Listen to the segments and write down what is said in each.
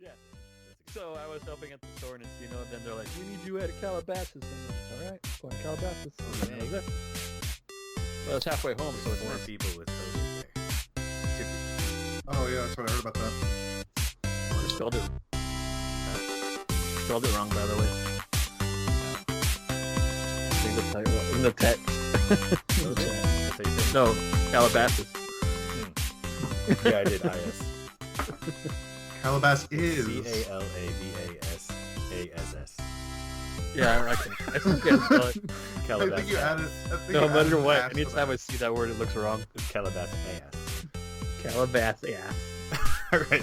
Yeah. So I was helping at the store, and then they're like, "We need you at Calabasas." And I'm like, all right, going to Calabasas. And that was it. Well, it's halfway home, so it's more nice. people with COVID there. Oh yeah, that's what I heard about that. I spelled it. Spelled it wrong, by the way. I think that's how it was. In the text. No, Calabasas. Yeah, I did IS. Calabas is Calabassass. Yeah, I still can't spell it. I think you added. No matter what, anytime I see that word, it looks wrong. It's Calabasas ass. Calabasas, yeah. All right,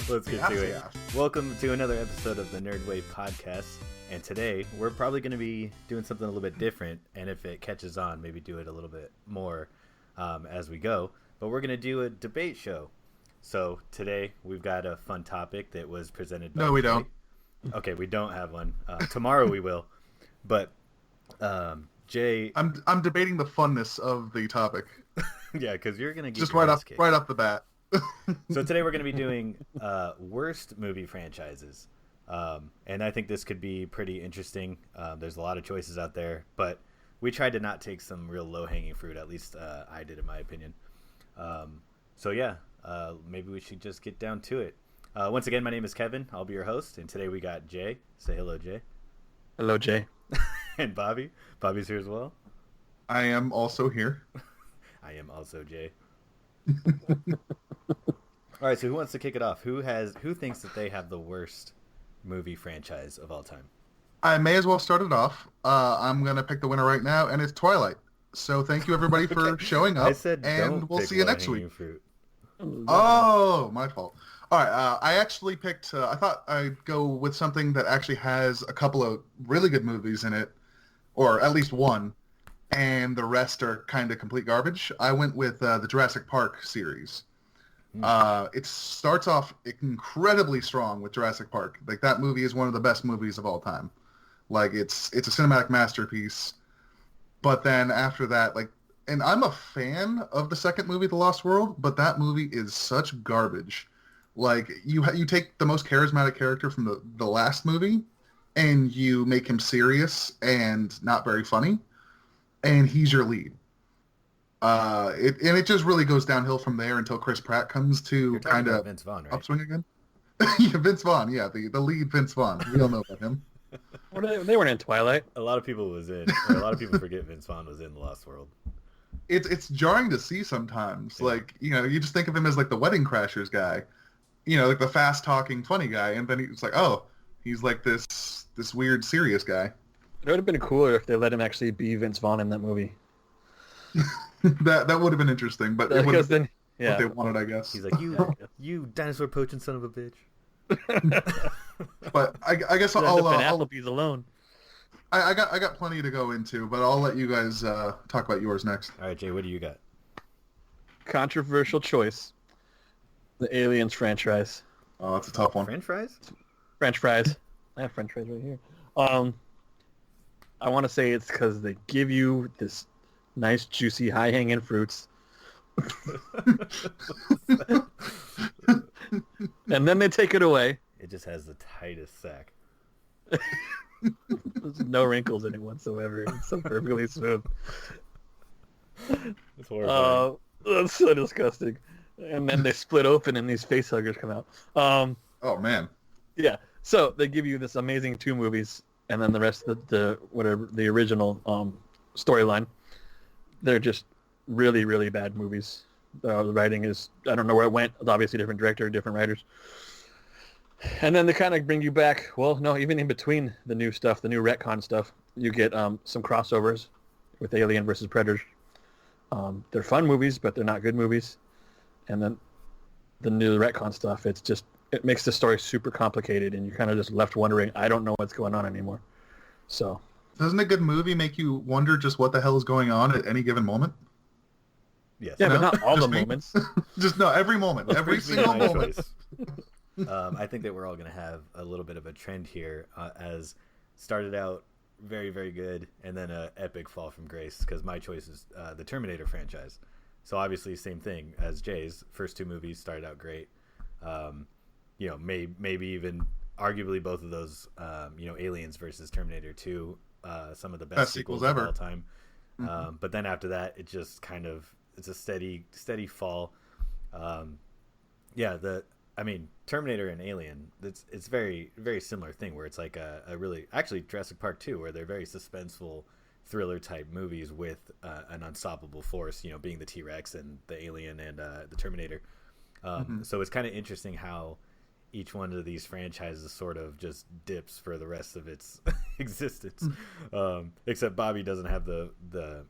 let's get to it. Yeah. Welcome to another episode of the NRDWave Podcast. And today, we're probably going to be doing something a little bit different. And if it catches on, maybe do it a little bit more as we go. But we're going to do a debate show. So today, we've got a fun topic that was presented by... No, we don't. Okay, we don't have one. Tomorrow we will. But Jay... I'm debating the funness of the topic. Yeah, because you're going to get just your right ass off kicked. right off the bat. So today we're going to be doing worst movie franchises. And I think this could be pretty interesting. There's a lot of choices out there, but we tried to not take some real low-hanging fruit. At least I did, in my opinion. So yeah, maybe we should just get down to it. Once again, my name is Kevin. I'll be your host. And today we got Jay. Say hello, Jay. Hello, Jay. And Bobby. Bobby's here as well. I am also here. I am also Jay. All right, so who wants to kick it off? Who thinks that they have the worst movie franchise of all time? I may as well start it off. I'm gonna pick the winner right now, and it's Twilight. So thank you everybody for showing up. I said and don't we'll pick see you next low-hanging week. fruit. Oh, my fault. All right, I actually picked. I thought I'd go with something that actually has a couple of really good movies in it, or at least one, and the rest are kind of complete garbage. I went with the Jurassic Park series. It starts off incredibly strong with Jurassic Park. Like, that movie is one of the best movies of all time. Like, it's a cinematic masterpiece. But then after that, like, and I'm a fan of the second movie, The Lost World, but that movie is such garbage. Like, you take the most charismatic character from the last movie, and you make him serious and not very funny, and he's your lead. It just really goes downhill from there until Chris Pratt comes to kind of Vince Vaughn, right? upswing again. Yeah, Vince Vaughn. Yeah, the lead Vince Vaughn. We all know about him. Well, they weren't in Twilight. A lot of people forget Vince Vaughn was in The Lost World. It's jarring to see sometimes. Yeah. Like, you just think of him as like the Wedding Crashers guy, like the fast talking funny guy, and then he's like, oh, he's like this weird serious guy. It would have been cooler if they let him actually be Vince Vaughn in that movie. That would have been interesting, but it would have been yeah. what they wanted, I guess. He's like, you dinosaur poaching son of a bitch. But I guess I'll Applebee's alone. I got plenty to go into, but I'll let you guys talk about yours next. All right, Jay, what do you got? Controversial choice. The Aliens franchise. Oh, that's a tough one. French fries? French fries. I have French fries right here. I want to say it's because they give you this nice, juicy, high-hanging fruits. And then they take it away. It just has the tightest sack. There's no wrinkles in it whatsoever. It's so perfectly smooth. It's horrible. That's so disgusting. And then they split open and these face huggers come out. Oh man. Yeah. So they give you this amazing 2 movies, and then the rest of the original storyline, they're just really, really bad movies. The writing is, I don't know where it went. It's obviously different director, different writers. And then they kind of bring you back. Well, no, even in between the new stuff, the new retcon stuff, you get some crossovers with Alien versus Predator. They're fun movies, but they're not good movies. And then the new retcon stuff, it makes the story super complicated, and you're kind of just left wondering, I don't know what's going on anymore. So, doesn't a good movie make you wonder just what the hell is going on at any given moment? Yes. yeah, but not all the Just me? moments. Just no, every moment, Let's every briefly single my moment. choice. I think that we're all going to have a little bit of a trend here, as started out very, very good, and then an epic fall from grace, because my choice is the Terminator franchise. So obviously, same thing as Jay's. First 2 movies started out great. maybe even arguably both of those, Aliens versus Terminator 2, some of the best sequels of all time. But then after that, it just kind of, it's a steady fall. Terminator and Alien, it's very, very similar thing where it's like a really, actually Jurassic Park 2, where they're very suspenseful thriller type movies with an unstoppable force, being the T-Rex and the alien and the Terminator. So it's kind of interesting how each one of these franchises sort of just dips for the rest of its existence. Except Bobby doesn't have the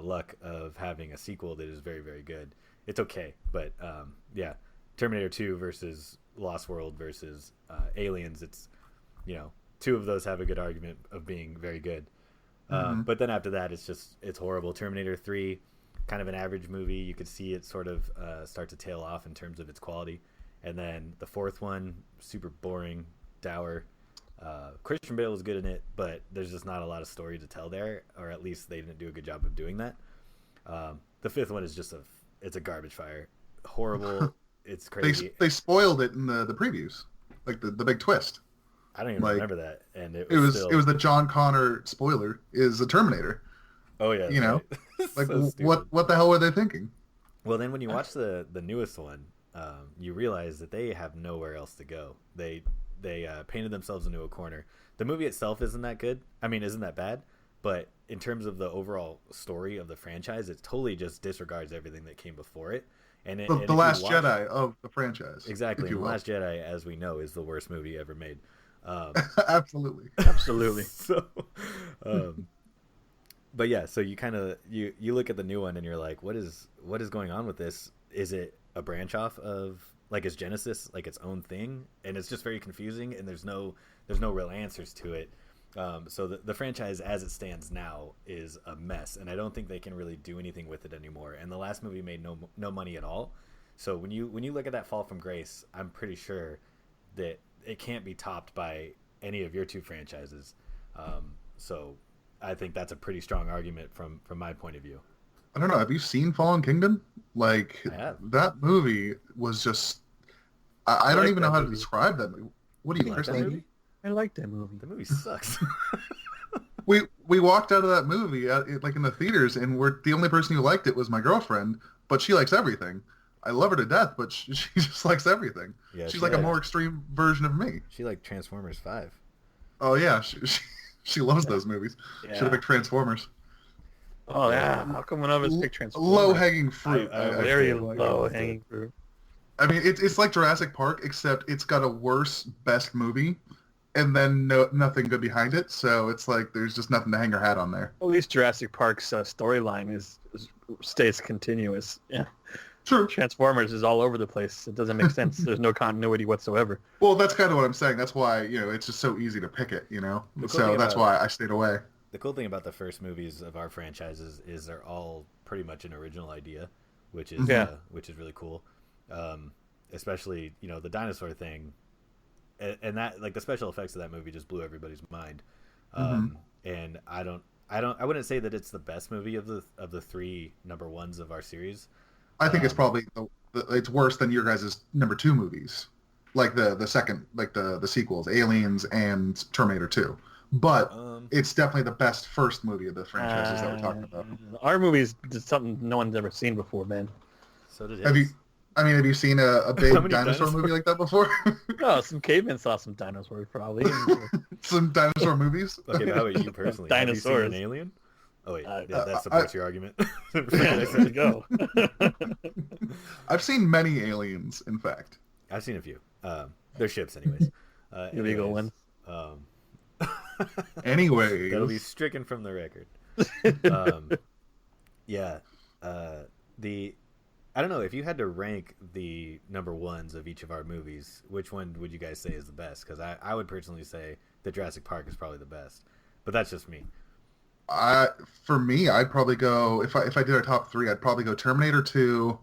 luck of having a sequel that is very, very good. It's okay, but Terminator 2 versus Lost World versus Aliens, it's, two of those have a good argument of being very good. But then after that, it's horrible. Terminator 3, kind of an average movie. You could see it sort of start to tail off in terms of its quality. And then the fourth one, super boring, dour. Christian Bale is good in it, but there's just not a lot of story to tell there, or at least they didn't do a good job of doing that. The fifth one is it's a garbage fire. Horrible. It's crazy. They spoiled it in the previews, like the big twist. I don't even remember that. And it was the John Connor spoiler is the Terminator. Oh yeah. Right. Like So what the hell were they thinking? Well, then when you watch the newest one, you realize that they have nowhere else to go. They painted themselves into a corner. The movie itself isn't that good. I mean, isn't that bad? But in terms of the overall story of the franchise, it totally just disregards everything that came before it. And the Last Jedi of the franchise. Exactly. And The Last Jedi, as we know, is the worst movie ever made. Absolutely. So, but yeah, so you kind of you look at the new one and you're like, what is going on with this? Is it a branch off of, like, is Genesis like its own thing? And it's just very confusing, and there's no real answers to it. So the franchise as it stands now is a mess, and I don't think they can really do anything with it anymore. And the last movie made no money at all. So when you look at that fall from grace, I'm pretty sure that it can't be topped by any of your two franchises. So I think that's a pretty strong argument from my point of view. I don't know. Have you seen Fallen Kingdom? Like, that movie was just... I don't even know how to describe that movie. What do you, Chris? I like that movie. The movie sucks. We walked out of that movie like in the theaters, and the only person who liked it was my girlfriend, but she likes everything. I love her to death, but she just likes everything. Yeah, she's like a more extreme version of me. She liked Transformers 5. Oh yeah, she loves those movies. Yeah. Should have picked Transformers. Oh yeah, how come one of us picked Transformers? Low-hanging fruit. Very low-hanging fruit. I mean, it's like Jurassic Park, except it's got a worse best movie, and then nothing good behind it. So it's like there's just nothing to hang your hat on there. At least Jurassic Park's storyline stays continuous. Yeah. True. Transformers is all over the place. It doesn't make sense. There's no continuity whatsoever. Well, that's kind of what I'm saying. That's why, it's just so easy to pick it, So that's why I stayed away. The cool thing about the first movies of our franchises is they're all pretty much an original idea, which is really cool. Especially, the dinosaur thing, and that, like, the special effects of that movie just blew everybody's mind. And I wouldn't say that it's the best movie of the three number ones of our series. I think it's probably it's worse than your guys' number 2 movies, like the second, like the sequels, Aliens and Terminator 2. But it's definitely the best first movie of the franchises that we're talking about. Our movie's just something no one's ever seen before, man. So did Have you seen a big dinosaur movie like that before? No, some cavemen saw some dinosaurs probably. Some dinosaur movies. Okay, but how about you personally? Dinosaurs. Have you seen an Alien? Oh wait, that supports your argument. Let's go. I've seen many aliens, in fact. I've seen a few. They're ships, anyways. Illegal ones. Anyways, that'll be stricken from the record. I don't know, if you had to rank the number ones of each of our movies, which one would you guys say is the best? Because I would personally say that Jurassic Park is probably the best, but that's just me. For me, I'd probably go, if I did a top 3, I'd probably go Terminator 2,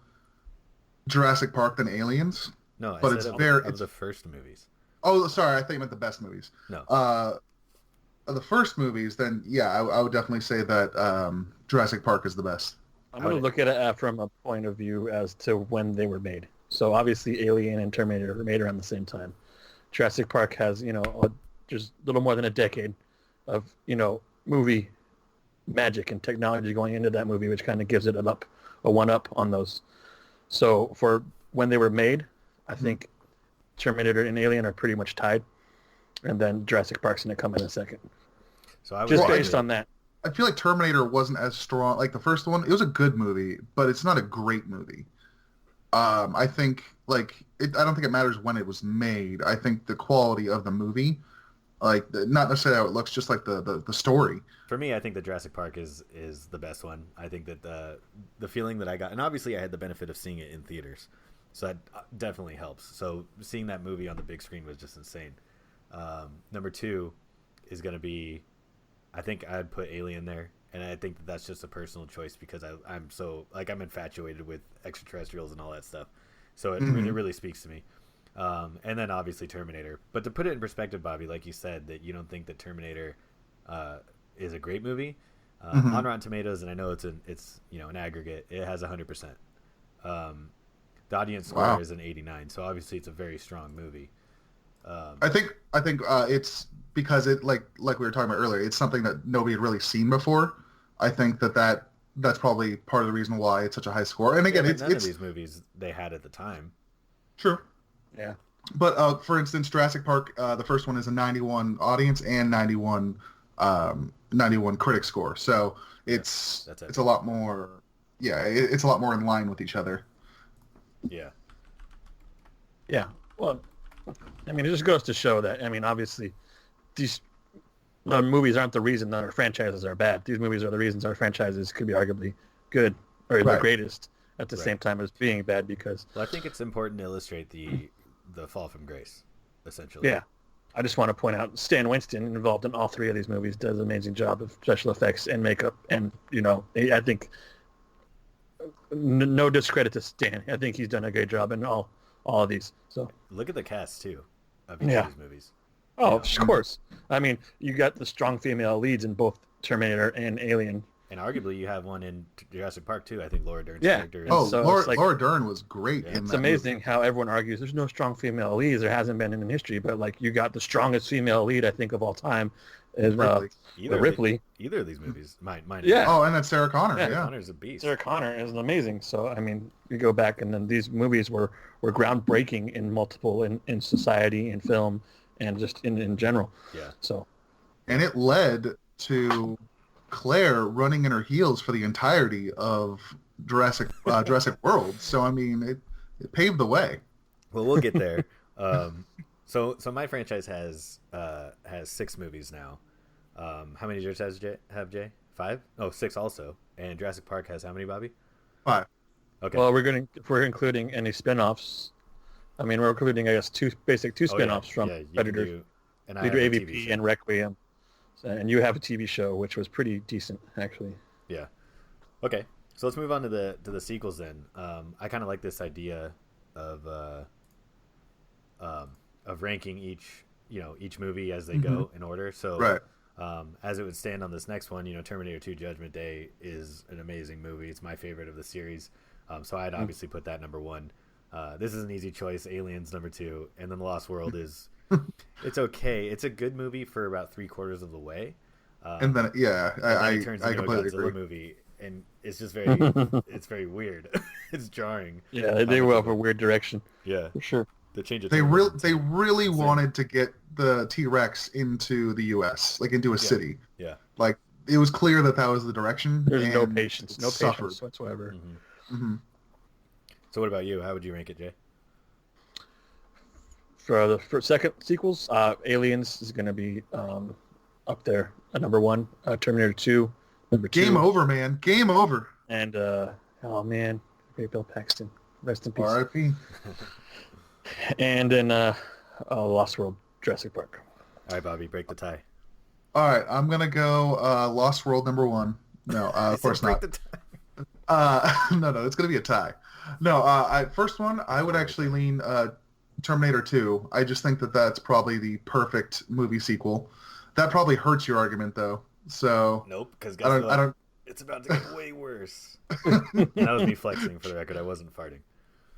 Jurassic Park, then Aliens. No, but it's the first movies. Oh, sorry, I thought you meant the best movies. No. The first movies, then I would definitely say that Jurassic Park is the best. I'm going to look at it from a point of view as to when they were made. So obviously Alien and Terminator were made around the same time. Jurassic Park has, just a little more than a decade of, movie magic and technology going into that movie, which kind of gives it a one-up on those. So for when they were made, I think Terminator and Alien are pretty much tied. And then Jurassic Park's going to come in a second. So I was just based on that. I feel like Terminator wasn't as strong. Like the first one, it was a good movie, but it's not a great movie. I think I don't think it matters when it was made. I think the quality of the movie, not necessarily how it looks, just like the story. For me, I think that Jurassic Park is the best one. I think that the feeling that I got, and obviously I had the benefit of seeing it in theaters, so that definitely helps. So seeing that movie on the big screen was just insane. Number 2 is going to be, I think I'd put Alien there, and I think that that's just a personal choice because I'm so, I'm infatuated with extraterrestrials and all that stuff. So it really speaks to me. And then obviously Terminator. But to put it in perspective, Bobby, like you said, that you don't think that Terminator is a great movie. On Rotten Tomatoes, and I know it's an aggregate, it has 100%. The audience score is an 89, so obviously it's a very strong movie. I think it's because it like we were talking about earlier, it's something that nobody had really seen before. I think that's probably part of the reason why it's such a high score. And again, none of these movies they had at the time. True. Yeah. But for instance, Jurassic Park, the first one is a 91 audience and 91 critic score. So it's a lot more. Yeah, it's a lot more in line with each other. Yeah. Yeah. Well, I mean, it just goes to show that, obviously, these movies aren't the reason that our franchises are bad. These movies are the reasons our franchises could be arguably good or the greatest at the same time as being bad because... Well, I think it's important to illustrate the fall from grace, essentially. Yeah. I just want to point out Stan Winston, involved in all 3 of these movies, does an amazing job of special effects and makeup. And, I think no discredit to Stan. I think he's done a great job in all of these. So look at the cast, too, of each of these movies. Oh, of course. You got the strong female leads in both Terminator and Alien. And arguably, you have one in Jurassic Park, too. I think Laura Dern's Yeah. character. Laura Dern was great in that It's amazing how everyone argues there's no strong female leads. There hasn't been in history, but, you got the strongest female lead, I think, of all time is Ripley. Either of these movies. Mine. Yeah. Oh, and that's Sarah Connor. Yeah. Connor's a beast. Sarah Connor is amazing. So, you go back, and then these movies were groundbreaking in multiple, in society, in film, and just in general. Yeah. So, and it led to Claire running in her heels for the entirety of Jurassic World. So it paved the way. Well, we'll get there. So my franchise has 6 movies now. How many does yours have, Jay? 5? Oh, 6 also. And Jurassic Park has how many, Bobby? 5. Okay. Well, if we're including any spin-offs, we're including, I guess, two spin-offs from Predator. You do AVP and Requiem. And you have a TV show, which was pretty decent, actually. Yeah. Okay. So let's move on to the sequels then. I kind of like this idea of ranking each movie as they go in order. So as it would stand on this next one, Terminator 2 Judgment Day is an amazing movie. It's my favorite of the series. So I'd obviously put that number 1. This is an easy choice. Aliens number 2, and then The Lost World is it's okay. It's a good movie for about 3/4 of the way. And then I completely agree. Movie, and it's just very it's very weird. It's jarring. Yeah, they went off a weird direction. Yeah, for sure. The change of they really wanted to get the T-Rex into the U.S., into a city. Yeah, it was clear that was the direction. There's no patience whatsoever. So what about you? How would you rank it, Jay? For second sequels, Aliens is going to be up there at number 1. Terminator 2, number 2. Game over, man. Game over. And Bill Paxton, rest in peace. R.I.P. And then Lost World, Jurassic Park. All right, Bobby, break the tie. All right, I'm gonna go Lost World number 1. No, of course not. No, it's gonna be a tie. No, first one, I would actually lean Terminator 2. I just think that that's probably the perfect movie sequel. That probably hurts your argument, though. So nope, because I don't. It's about to get way worse. That was me flexing, for the record. I wasn't farting.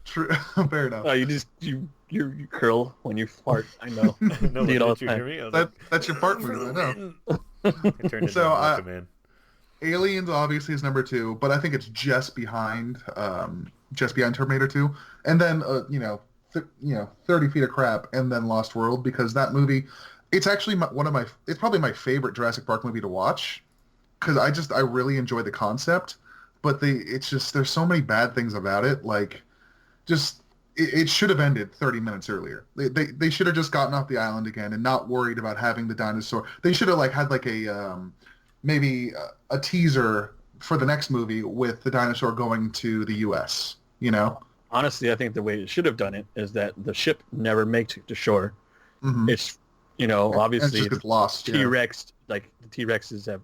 True. Fair enough. Oh, you curl when you fart. I know. No, See it all did the you hear time. me? I was That's your fart move. I know. I turned into a man. Aliens obviously is number 2, but I think it's just behind Terminator 2, and then 30 Feet of Crap, and then Lost World, because that movie, it's actually it's probably my favorite Jurassic Park movie to watch, because I really enjoy the concept, but it's just there's so many bad things about it, like just it should have ended 30 minutes earlier. They should have just gotten off the island again and not worried about having the dinosaur. They should have had maybe a teaser for the next movie with the dinosaur going to the U.S. Honestly, I think the way it should have done it is that the ship never makes it to shore. Mm-hmm. It's obviously it just gets lost. T-Rex, like the T-Rexes have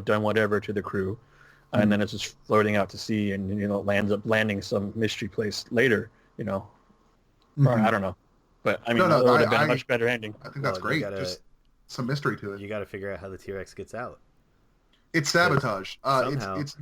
done whatever to the crew, and then it's just floating out to sea, and landing some mystery place later. Or I don't know, but I mean, it would have been a much better ending. I think that's great. Just some mystery to it. You got to figure out how the T-Rex gets out. It's sabotage. Somehow. It's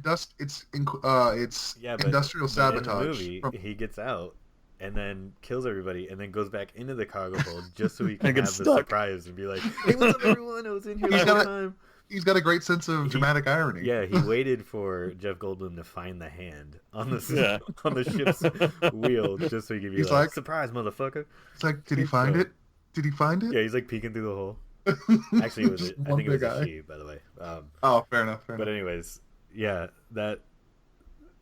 industrial sabotage. In the movie, he gets out and then kills everybody, and then goes back into the cargo hold just so he can have the surprise and be like, "Hey, what's up, everyone? I was in here the whole time." He's got a great sense of dramatic irony. Yeah, he waited for Jeff Goldblum to find the hand on the ship's wheel just so he could be like, "Surprise, motherfucker!" It's like, did he find it? Did he find it? Yeah, he's like peeking through the hole. Actually, I think it was a she, by the way. Fair enough. But anyways, yeah,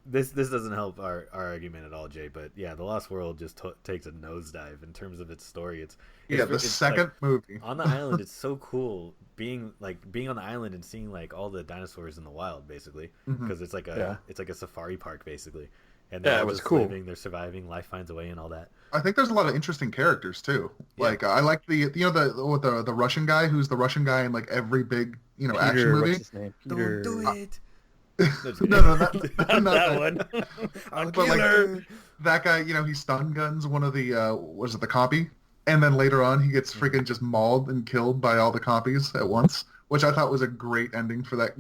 this doesn't help our argument at all, Jay. But yeah, The Lost World just takes a nosedive in terms of its story. It's the second movie on the island. It's so cool being on the island and seeing all the dinosaurs in the wild, basically, because it's like a safari park basically. And it was cool. They're surviving. Life finds a way, and all that. I think there's a lot of interesting characters too. Yeah. I like the Russian guy who's the Russian guy in every big Peter, action movie. What's his name? Peter. Don't do it. No, not that one. But that guy, he stun guns one of the the copy, and then later on he gets freaking just mauled and killed by all the copies at once, which I thought was a great ending for that.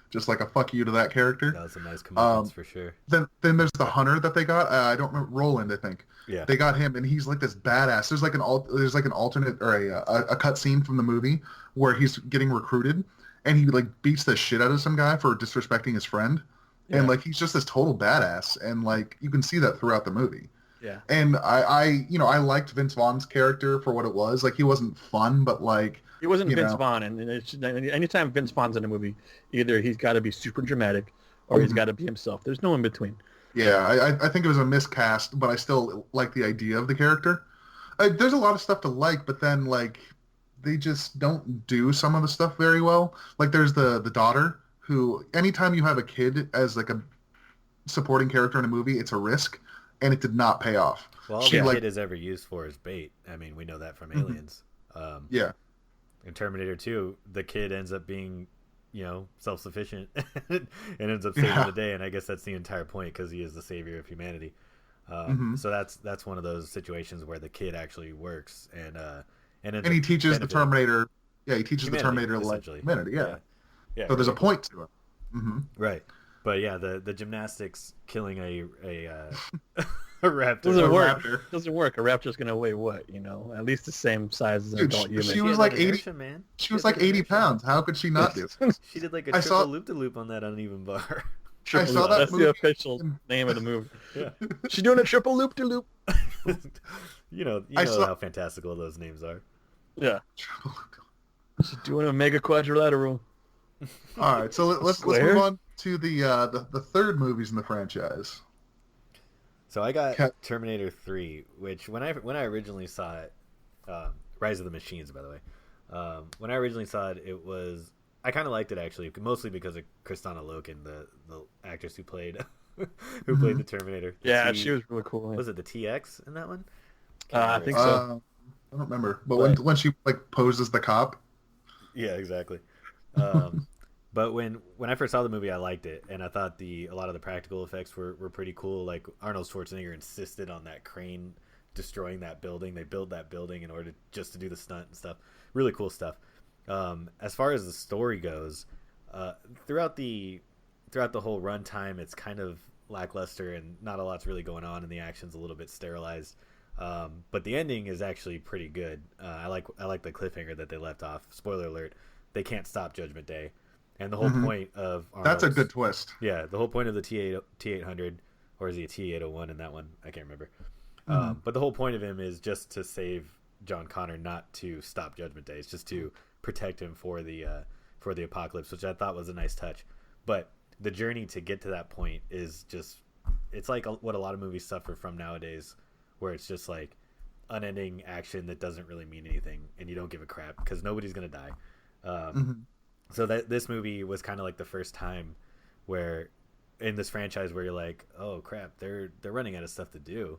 Just like a fuck you to that character. That was a nice comeuppance for sure. Then there's the hunter that they got. I don't remember, Roland, I think. Yeah. They got him, and he's like this badass. There's like an alternate or a cut scene from the movie where he's getting recruited, and he beats the shit out of some guy for disrespecting his friend, and he's just this total badass, and you can see that throughout the movie. Yeah. And I liked Vince Vaughn's character for what it was. He wasn't fun, but It wasn't Vince Vaughn, and anytime Vince Vaughn's in a movie, either he's got to be super dramatic or he's got to be himself. There's no in between. Yeah, I think it was a miscast, but I still like the idea of the character. There's a lot of stuff to like, but then they just don't do some of the stuff very well. There's the daughter who, anytime you have a kid as a supporting character in a movie, it's a risk, and it did not pay off. Well, all the kid is ever used for is bait. I mean, we know that from Aliens. Yeah. In Terminator 2, the kid ends up being, self-sufficient and ends up saving the day, and I guess that's the entire point because he is the savior of humanity. So that's one of those situations where the kid actually works and he teaches the Terminator. Yeah, he teaches humanity, the Terminator humanity. Yeah. So there's a point to it. Right. But yeah, the gymnastics killing a raptor. Doesn't work. Doesn't work. A raptor's gonna weigh what? At least the same size as an adult human. She was like 80. Man. She was like 80 pounds. How could she not do? She did a triple loop-de-loop on that uneven bar. I saw that. That's the official name of the movie. Yeah. She's doing a triple loop-de-loop. You know how fantastical those names are. Yeah. She's doing a mega quadrilateral. All right, so let's move on to the third movies in the franchise. So I got Terminator 3, which when I originally saw it, Rise of the Machines, by the way. When I originally saw it, I kind of liked it actually, mostly because of Kristanna Loken, the actress who played the Terminator. Yeah, she was really cool. Was it the TX in that one? I think so. I don't remember, but when she poses the cop. Yeah, exactly. But when I first saw the movie, I liked it, and I thought a lot of the practical effects were pretty cool. Like Arnold Schwarzenegger insisted on that crane destroying that building. They built that building in order just to do the stunt and stuff. Really cool stuff. As far as the story goes, throughout the whole runtime, it's kind of lackluster and not a lot's really going on, and the action's a little bit sterilized. But the ending is actually pretty good. I like the cliffhanger that they left off. Spoiler alert: they can't stop Judgment Day, and the whole point of That's a good twist. Yeah, the whole point of the T800, or is he a T801 in that one? I can't remember. But the whole point of him is just to save John Connor, not to stop Judgment Day. It's just to protect him for the apocalypse, which I thought was a nice touch. But the journey to get to that point is just, it's like what a lot of movies suffer from nowadays, where it's just like unending action that doesn't really mean anything, and you don't give a crap because nobody's gonna die. So that this movie was kind of like the first time where in this franchise where you're like, oh crap, they're running out of stuff to do.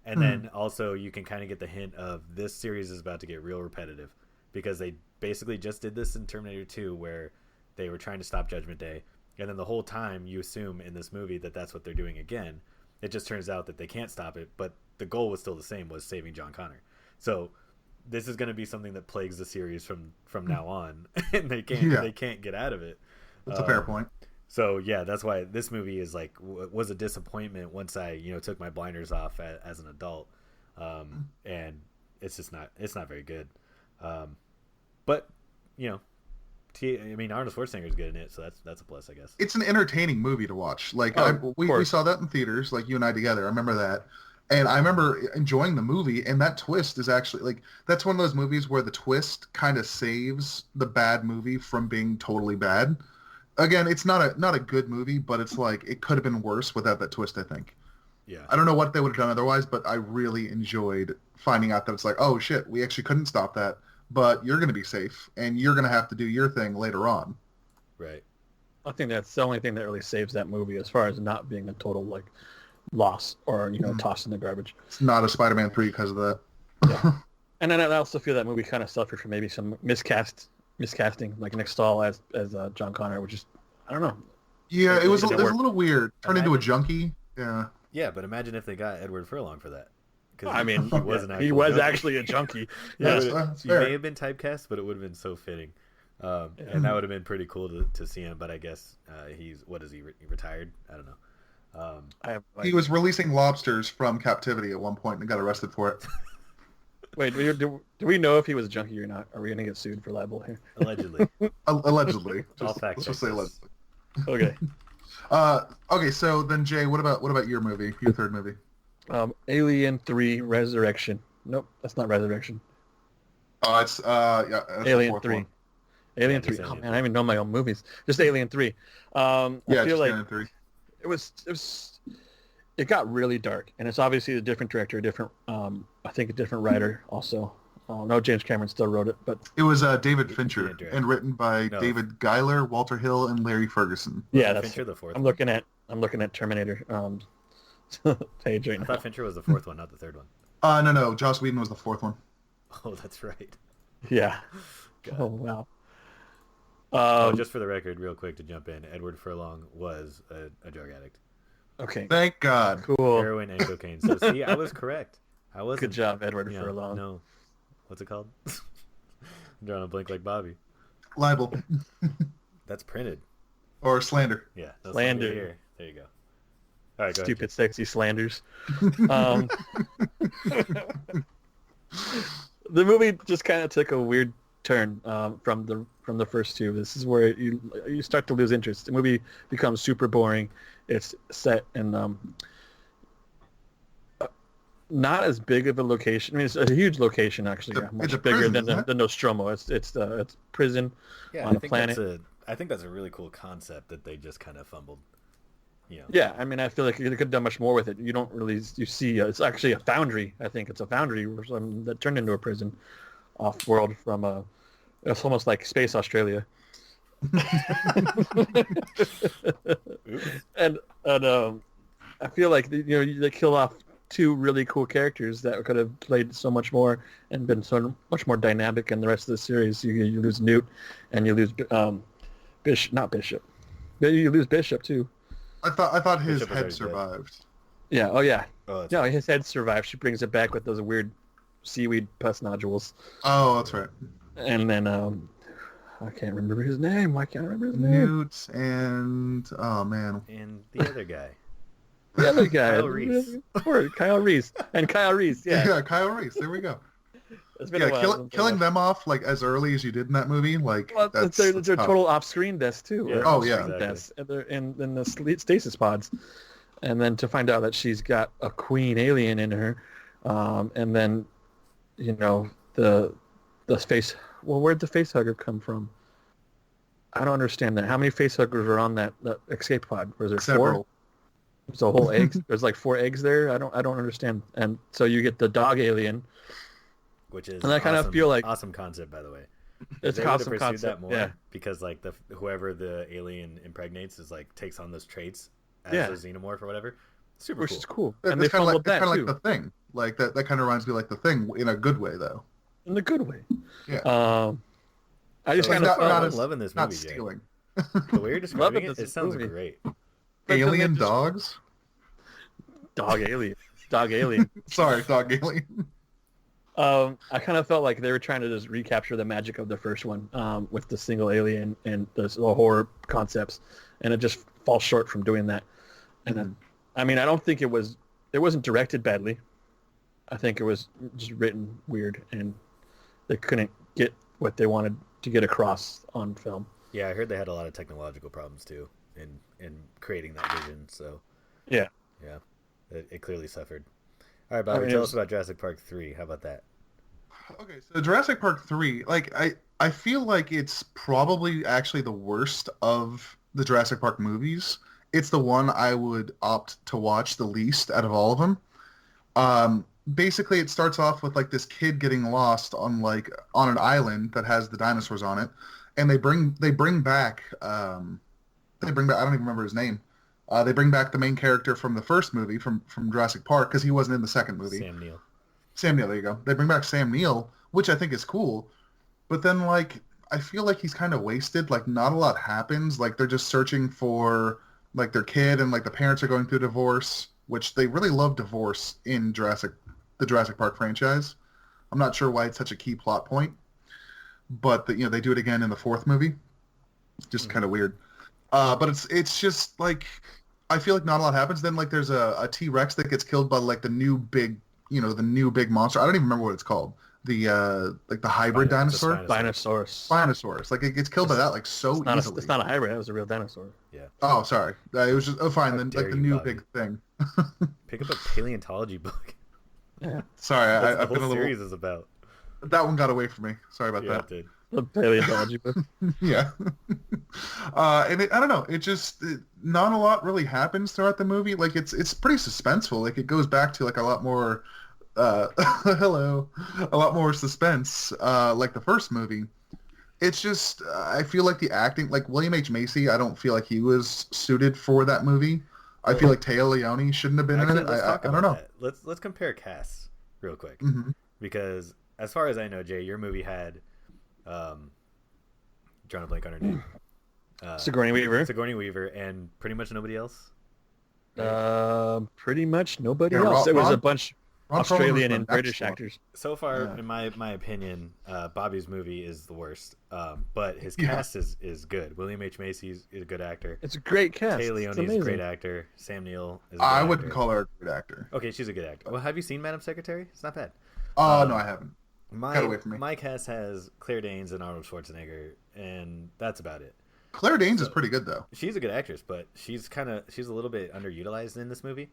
And then also you can kind of get the hint of this series is about to get real repetitive, because they basically just did this in Terminator 2 where they were trying to stop Judgment Day. And then the whole time you assume in this movie that that's what they're doing again. It just turns out that they can't stop it, but the goal was still the same, was saving John Connor. So this is going to be something that plagues the series from now on, and they can't get out of it. That's a fair point. So yeah, that's why this movie is like was a disappointment once I took my blinders off as an adult, and it's just not very good. But Arnold Schwarzenegger is good in it, so that's a plus, I guess. It's an entertaining movie to watch. Like we saw that in theaters, like you and I together. I remember that. And I remember enjoying the movie, and that twist is actually, like, that's one of those movies where the twist kind of saves the bad movie from being totally bad. Again, it's not a good movie, but it's like, it could have been worse without that twist, I think. Yeah. I don't know what they would have done otherwise, but I really enjoyed finding out that it's like, oh shit, we actually couldn't stop that, but you're going to be safe, and you're going to have to do your thing later on. Right. I think that's the only thing that really saves that movie as far as not being a total, like, loss or tossed in the garbage. It's not a Spider-Man 3 because of that. Yeah. And then I also feel that movie kind of suffered from maybe some miscasting, like Nick Stahl as John Connor, which is, I don't know. Yeah, it was a little weird. Turned into a junkie. Yeah. Yeah, but imagine if they got Edward Furlong for that. I mean, he was junkie. Actually a junkie. Yeah, That's he fair. may have been typecast, but it would have been so fitting. And that would have been pretty cool to see him, but I guess he retired? I don't know. He was releasing lobsters from captivity at one point and got arrested for it. Wait, do we know if he was a junkie or not? Are we going to get sued for libel here? Allegedly. Allegedly. Let's just say allegedly. Okay. Okay, so then Jay, what about your movie, your third movie? Alien 3 Resurrection. Nope, that's not Resurrection. Oh, it's that's Alien 3. One. Alien 3. Oh man, I even know my own movies. Just Alien 3. I feel like Alien 3. It got really dark, and it's obviously a different director, I think a different writer also. No, James Cameron still wrote it, but it was David Fincher and written by David Giler, Walter Hill, and Larry Ferguson. Yeah, that's Fincher the fourth. I'm looking at Terminator. Page right I now. thought Fincher was the fourth one, not the third one. No, Joss Whedon was the fourth one. Oh, that's right. Yeah. God. Oh wow. Just for the record, real quick to jump in, Edward Furlong was a drug addict. Okay. Thank God. Cool. Heroin and cocaine. So see, I was correct. I was. Good job, Edward Furlong. No. What's it called? I'm drawing a blank like Bobby. Libel. That's printed. Or slander. Yeah. Slander. Here. There you go. All right, go Stupid, sexy slanders. The movie just kind of took a weird turn from the first two. This is where you start to lose interest. The movie becomes super boring. It's set in not as big of a location. I mean, it's a huge location actually. Much bigger than the Nostromo. It's prison on a planet. I think that's a really cool concept that they just kind of fumbled. Yeah, I mean, I feel like you could have done much more with it. You don't really, you see, it's actually a foundry. I think it's a foundry that turned into a prison off-world from it's almost like Space Australia. and I feel like they kill off two really cool characters that could have played so much more and been so much more dynamic in the rest of the series. You lose Newt, and you lose Bishop. You lose Bishop too. I thought his Bishop head survived. Yeah. Oh yeah. Oh, No, his head survived. She brings it back with those weird seaweed pus nodules. Oh, that's right. And then I can't remember his name. Why can't I remember his name? Newt and oh man, and the other guy. The other guy. Kyle Reese. Or Kyle Reese. And Kyle Reese, yeah. Yeah, Kyle Reese. There we go. It's been a while. Killing them off like as early as you did in that movie, like Well, they're total off-screen deaths too. Yeah. Oh, yeah. Exactly. Deaths, and they're in the stasis pods, and then to find out that she's got a queen alien in her, and then, the face. Well, where'd the face hugger come from? I don't understand that. How many face huggers are on that escape pod? Was there Several. 4? There's a whole egg. There's like 4 eggs there. I don't understand. And so you get the dog alien. Which is And I kind of feel like awesome concept, by the way. it's They an would have awesome pursued concept. that more Yeah, because like whoever the alien impregnates is like takes on those traits as Yeah. a xenomorph or whatever. Super which cool. is cool. It's And they kind of fumbled like, that like too, the Thing. Like that kind of reminds me like the Thing in a good way though. in the good way. Yeah. I just So, kind not- of not I'm as- loving this Not movie, Jay. stealing. The way you're describing this it sounds movie. great. Alien just- dogs. dog alien. Sorry, dog alien. I kind of felt like they were trying to just recapture the magic of the first one with the single alien and the horror concepts, and it just falls short from doing that. And then, I mean, I don't think it wasn't directed badly. I think it was just written weird, and they couldn't get what they wanted to get across on film. Yeah, I heard they had a lot of technological problems too in creating that vision. So Yeah. yeah, it clearly suffered. All right, Bobby, tell us about Jurassic Park 3. How about that? Okay, so Jurassic Park 3, like I feel like it's probably actually the worst of the Jurassic Park movies. It's the one I would opt to watch the least out of all of them. Basically, it starts off with like this kid getting lost on an island that has the dinosaurs on it, and they bring back I don't even remember his name. They bring back the main character from the first movie from Jurassic Park because he wasn't in the second movie. Sam Neill, there you go. They bring back Sam Neill, which I think is cool. But then, like, I feel like he's kind of wasted. Like, not a lot happens. Like, they're just searching for, like, their kid, and, like, the parents are going through divorce, which they really love divorce in the Jurassic Park franchise. I'm not sure why it's such a key plot point. But, they do it again in the fourth movie. Just kind of weird. But it's just, like, I feel like not a lot happens. Then, like, there's a T-Rex that gets killed by, like, the new big monster. I don't even remember what it's called. The hybrid dinosaur. Spinosaurus. Like it gets killed by that like so easily. It's not a hybrid. It was a real dinosaur. Yeah. Oh, sorry. It was just fine. Then like the new Bobby. big thing. Pick up a paleontology book. Yeah. Sorry, That's I've the been whole a series little. is about. That one got away from me. Sorry about Yeah, that. it did. The paleontology book. Yeah. I don't know. Not a lot really happens throughout the movie. Like it's pretty suspenseful. Like it goes back to like a lot more a lot more suspense like the first movie. It's just I feel like the acting, like William H. Macy, I don't feel like he was suited for that movie. I feel like Téa Leoni shouldn't have been in it. I don't know. That. Let's compare casts real quick because as far as I know, Jay, your movie had drawing a blank on her name. Sigourney Weaver, and pretty much nobody else. Pretty much nobody Yeah, else. It was Ron- a bunch Ron Perlman Australian was and the British next one. actors. So far, Yeah. in my opinion, Bobby's movie is the worst. But his Yeah. cast is good. William H. Macy is a good actor. It's a great cast. Téa It's Leoni is a amazing. great actor. Sam Neill is a good I actor. wouldn't call her a good actor. Okay, she's a good actor. Well, have you seen Madam Secretary? It's not bad. Oh no, I haven't. Got away from me. My cast has Claire Danes and Arnold Schwarzenegger, and that's about it. Claire Danes is pretty good though. She's a good actress, but she's a little bit underutilized in this movie.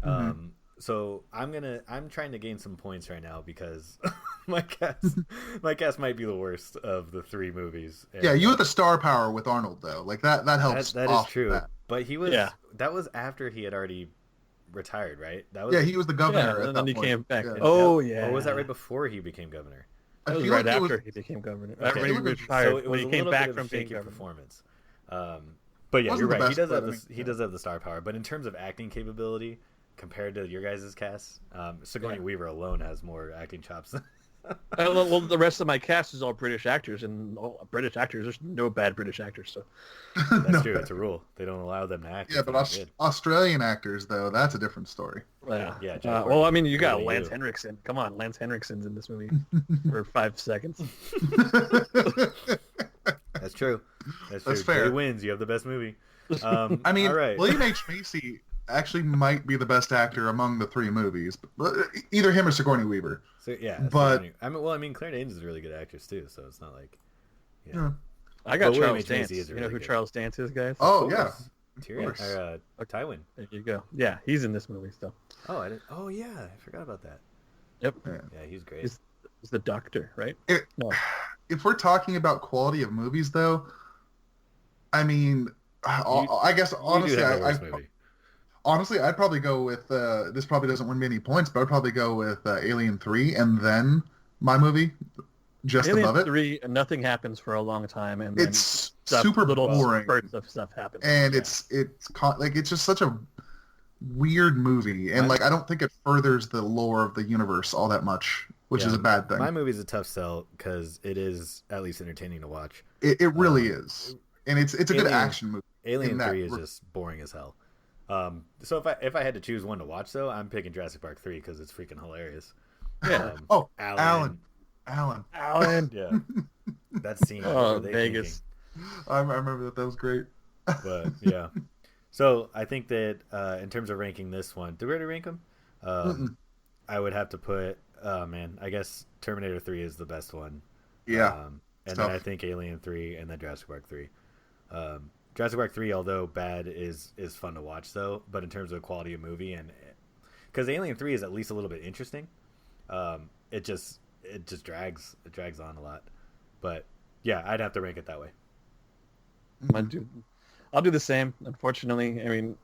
Mm-hmm. So I'm trying to gain some points right now because my cast might be the worst of the three movies. And, Yeah, you have the star power with Arnold though. Like that helps. that is off true. that. But he was Yeah. that was after he had already retired, right? That was Yeah, he was the governor. Yeah, at and that then he point. came back. Yeah. Oh yeah. Or was that right before he became governor? I That was feel right like it after was- he became governor. Okay. After he So retired, it when was he a came little back bit of from a being shaky governor. performance. But yeah, Wasn't you're the right. best, but I mean, He does have the star power. But in terms of acting capability, compared to your guys' cast, Sigourney Weaver alone has more acting chops. Well, the rest of my cast is all British actors, and all British actors. There's no bad British actors. So That's No. true. It's a rule. They don't allow them to act. Yeah, if but they're not good. Australian actors though, that's a different story. yeah. Yeah, Jack well, Warden. I mean, you got Really Lance you. Henriksen. Come on, Lance Henriksen's in this movie for 5 seconds. That's true. That's That's true. fair. Jay wins. You have the best movie. I mean, all right. William H. Macy actually might be the best actor among the three movies. But either him or Sigourney Weaver. So yeah, but I mean, Claire Danes is a really good actress too, so it's not like yeah. I got But William Charles H. Macy Dance. is You really know who good. Charles Dance is, guys? Oh yeah, Tyrion course. or Tywin. There you go. Yeah, he's in this movie still. Oh, I didn't. Oh yeah, I forgot about that. Yep. Yeah, he's great. He's the doctor, right? No. If we're talking about quality of movies, though, I mean, I guess honestly, honestly, I'd probably go with this. Probably doesn't win me any points, but I'd probably go with Alien 3, and then my movie, just Alien above it. 3, nothing happens for a long time, and then It's super little boring, spurts of stuff happen. and it's like it's just such a weird movie, and like I don't think it furthers the lore of the universe all that much, which is a bad thing. My movie's a tough sell because it is at least entertaining to watch. It really is, and it's a good action movie. Alien 3 is just boring as hell. So if I had to choose one to watch, though, I'm picking Jurassic Park 3 because it's freaking hilarious. Yeah. Alan. Yeah. That scene. Vegas. I remember that was great. But yeah. So I think that in terms of ranking this one, do we already rank them? I would have to put. I guess Terminator 3 is the best one. Yeah. And then I think Alien 3, and then Jurassic Park 3. Jurassic Park 3, although bad, is fun to watch though. But in terms of quality of movie, and because Alien 3 is at least a little bit interesting, it just drags on a lot. But yeah, I'd have to rank it that way. I'll do the same. Unfortunately, I mean,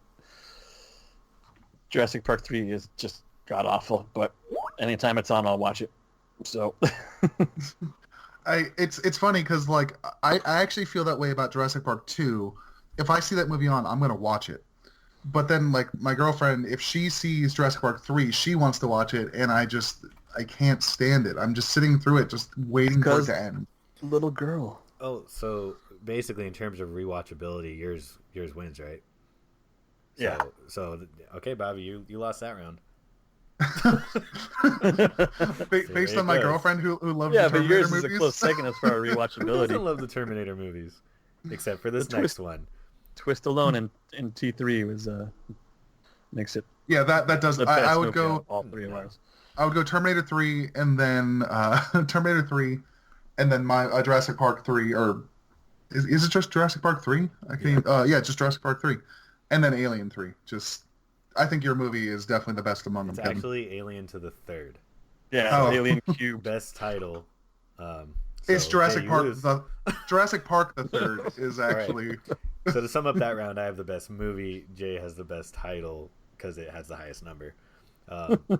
Jurassic Park 3 is just god awful, but anytime it's on, I'll watch it. So. It's funny because like I actually feel that way about Jurassic Park 2. If I see that movie on, I'm gonna watch it. But then like my girlfriend, if she sees Jurassic Park 3, she wants to watch it, and I can't stand it. I'm just sitting through it, just waiting for it to end. Little girl. Oh, so basically in terms of rewatchability, yours wins, right? Yeah. So okay, Bobby, you lost that round. Based on my girlfriend who loves the Terminator but yours movies. is a close second as far as Who rewatchability. doesn't love the Terminator movies? Except for this next one. Twist alone in T3 was makes it. Yeah, that does. I would go all three of ours. I would go Terminator 3 and then Terminator 3, and then my Jurassic Park 3, or is it just Jurassic Park 3? I can't. Yeah, just Jurassic Park 3, and then Alien 3. I think your movie is definitely the best among them. It's actually Alien to the Third. Yeah, Alien Cube. Best title. It's Jurassic Park. Jurassic Park the Third is actually. Right. So to sum up that round, I have the best movie. Jay has the best title because it has the highest number,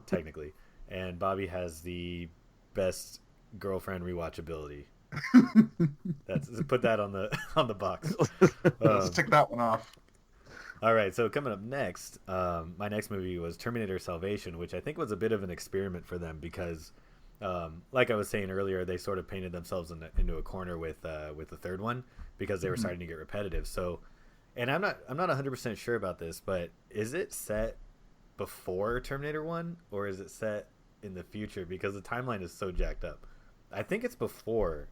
technically, and Bobby has the best girlfriend rewatchability. Put that on the box. Let's tick that one off. All right, so coming up next, my next movie was Terminator Salvation, which I think was a bit of an experiment for them because, like I was saying earlier, they sort of painted themselves into a corner with the third one because they were starting to get repetitive. So, and I'm not 100% sure about this, but is it set before Terminator 1 or is it set in the future? Because the timeline is so jacked up. I think it's before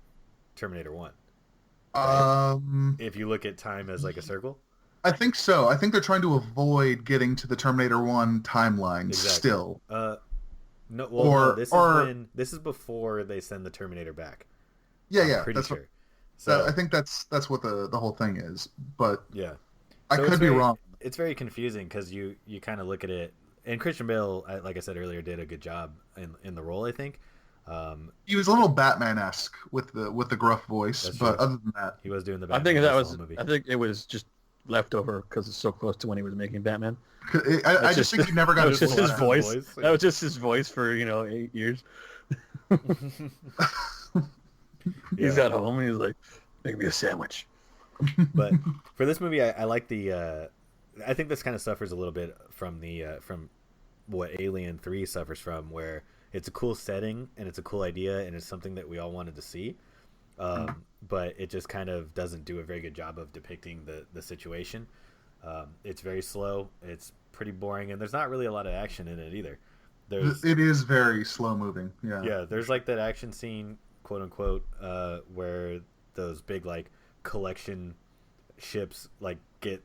Terminator 1. If you look at time as like a circle. I think so. I think they're trying to avoid getting to the Terminator 1 timeline still. No, well, no, this is before they send the Terminator back. Yeah, I'm pretty sure. So I think that's what the whole thing is. But yeah, I could be wrong. It's very confusing because you kind of look at it, and Christian Bale, like I said earlier, did a good job in the role. I think he was a little Batman-esque with the gruff voice, but other than that, he was doing the. Batman I think it was just leftover because it's so close to when he was making Batman. I just think he never got his voice. That was just his voice for 8 years. He's at home and he's like, "Make me a sandwich." But for this movie, I like the. I think this kind of suffers a little bit from from what Alien 3 suffers from, where it's a cool setting and it's a cool idea and it's something that we all wanted to see. But it just kind of doesn't do a very good job of depicting the situation. It's very slow. It's pretty boring, and there's not really a lot of action in it either. It is very slow moving. Yeah. Yeah. There's like that action scene, quote unquote, where those big like collection ships like get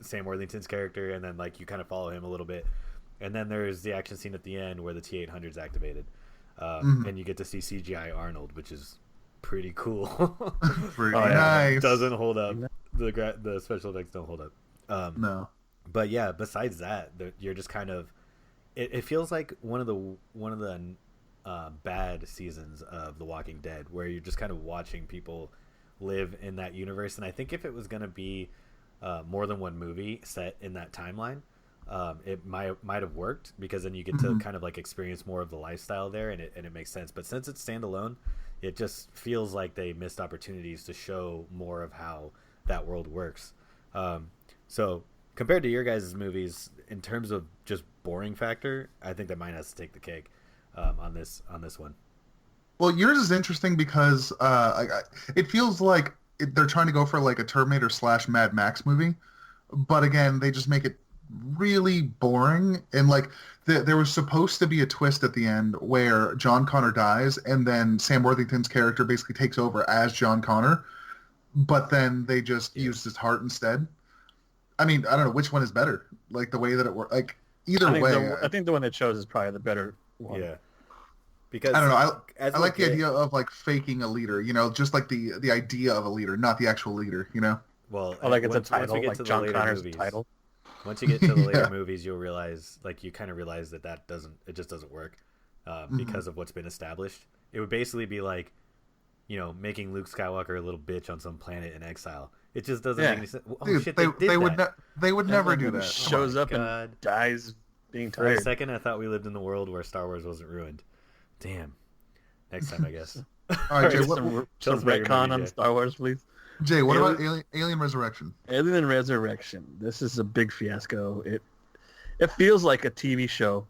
Sam Worthington's character, and then like you kind of follow him a little bit, and then there's the action scene at the end where the T-800 is activated, and you get to see CGI Arnold, which is pretty cool. Pretty nice. Doesn't hold up. The special effects don't hold up. No. But yeah, besides that, you're just kind of. It feels like one of the bad seasons of The Walking Dead, where you're just kind of watching people live in that universe. And I think if it was going to be more than one movie set in that timeline, it might have worked, because then you get to kind of like experience more of the lifestyle there, and it makes sense. But since it's standalone, it just feels like they missed opportunities to show more of how that world works. So compared to your guys' movies, in terms of just boring factor, I think that mine has to take the cake on this one. Well, yours is interesting because it feels like they're trying to go for like a Terminator / Mad Max movie, but again, they just make it really boring. And like there was supposed to be a twist at the end where John Connor dies, and then Sam Worthington's character basically takes over as John Connor, but then they just used his heart instead. I mean, I don't know which one is better. Like the way that it worked. Like either way, I think the one they chose is probably the better one. Yeah. Because I don't know. I like the idea of like faking a leader, you know, just like the idea of a leader, not the actual leader, you know? Well, I like it's a title, like John Connor's title. Once you get to the later movies, you'll realize, like, you kind of realize that it just doesn't work because of what's been established. It would basically be like, you know, making Luke Skywalker a little bitch on some planet in exile. It just doesn't make any sense. Oh, dude, shit, they would never do that. Shows up and dies being tired. For a second, I thought we lived in the world where Star Wars wasn't ruined. Damn. Next time, I guess. All right, Jay, some retcon on Star Wars, please. Jay, what about Alien Resurrection? Alien Resurrection. This is a big fiasco. It feels like a TV show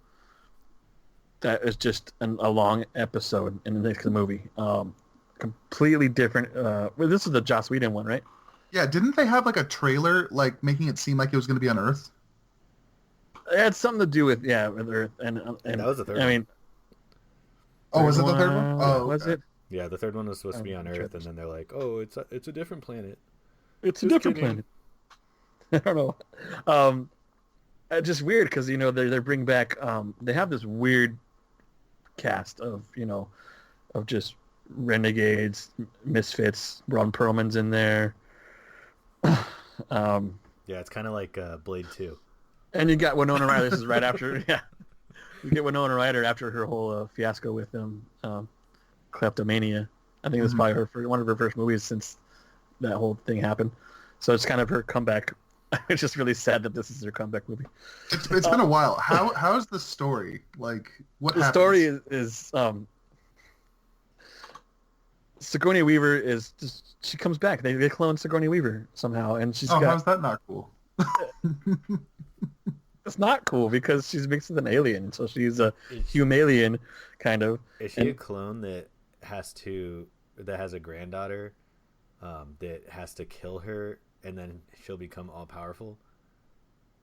that is just a long episode in the next movie. Completely different. Well, this is the Joss Whedon one, right? Yeah, didn't they have like a trailer like making it seem like it was going to be on Earth? It had something to do with Earth, and that was the third one. I mean, was it the third one? Oh, was it? Yeah, the third one was supposed to be on Earth, and then they're like, "Oh, it's a different planet." It's a different planet. I don't know. It's just weird because they bring back. They have this weird cast of of just renegades, misfits. Ron Perlman's in there. Yeah, it's kind of like Blade 2. And you got Winona Ryder. This is right after. Yeah, you get Winona Ryder after her whole fiasco with kleptomania. I think it was probably one of her first movies since that whole thing happened. So it's kind of her comeback. It's just really sad that this is her comeback movie. It's been a while. How's the story? Like, what the happens? story is Sigourney Weaver is just, she comes back. They clone Sigourney Weaver somehow, and she's got. How's that not cool? It's not cool because she's mixed with an alien, so she's a Humalian kind of. Is she a clone that has a granddaughter that has to kill her, and then she'll become all powerful?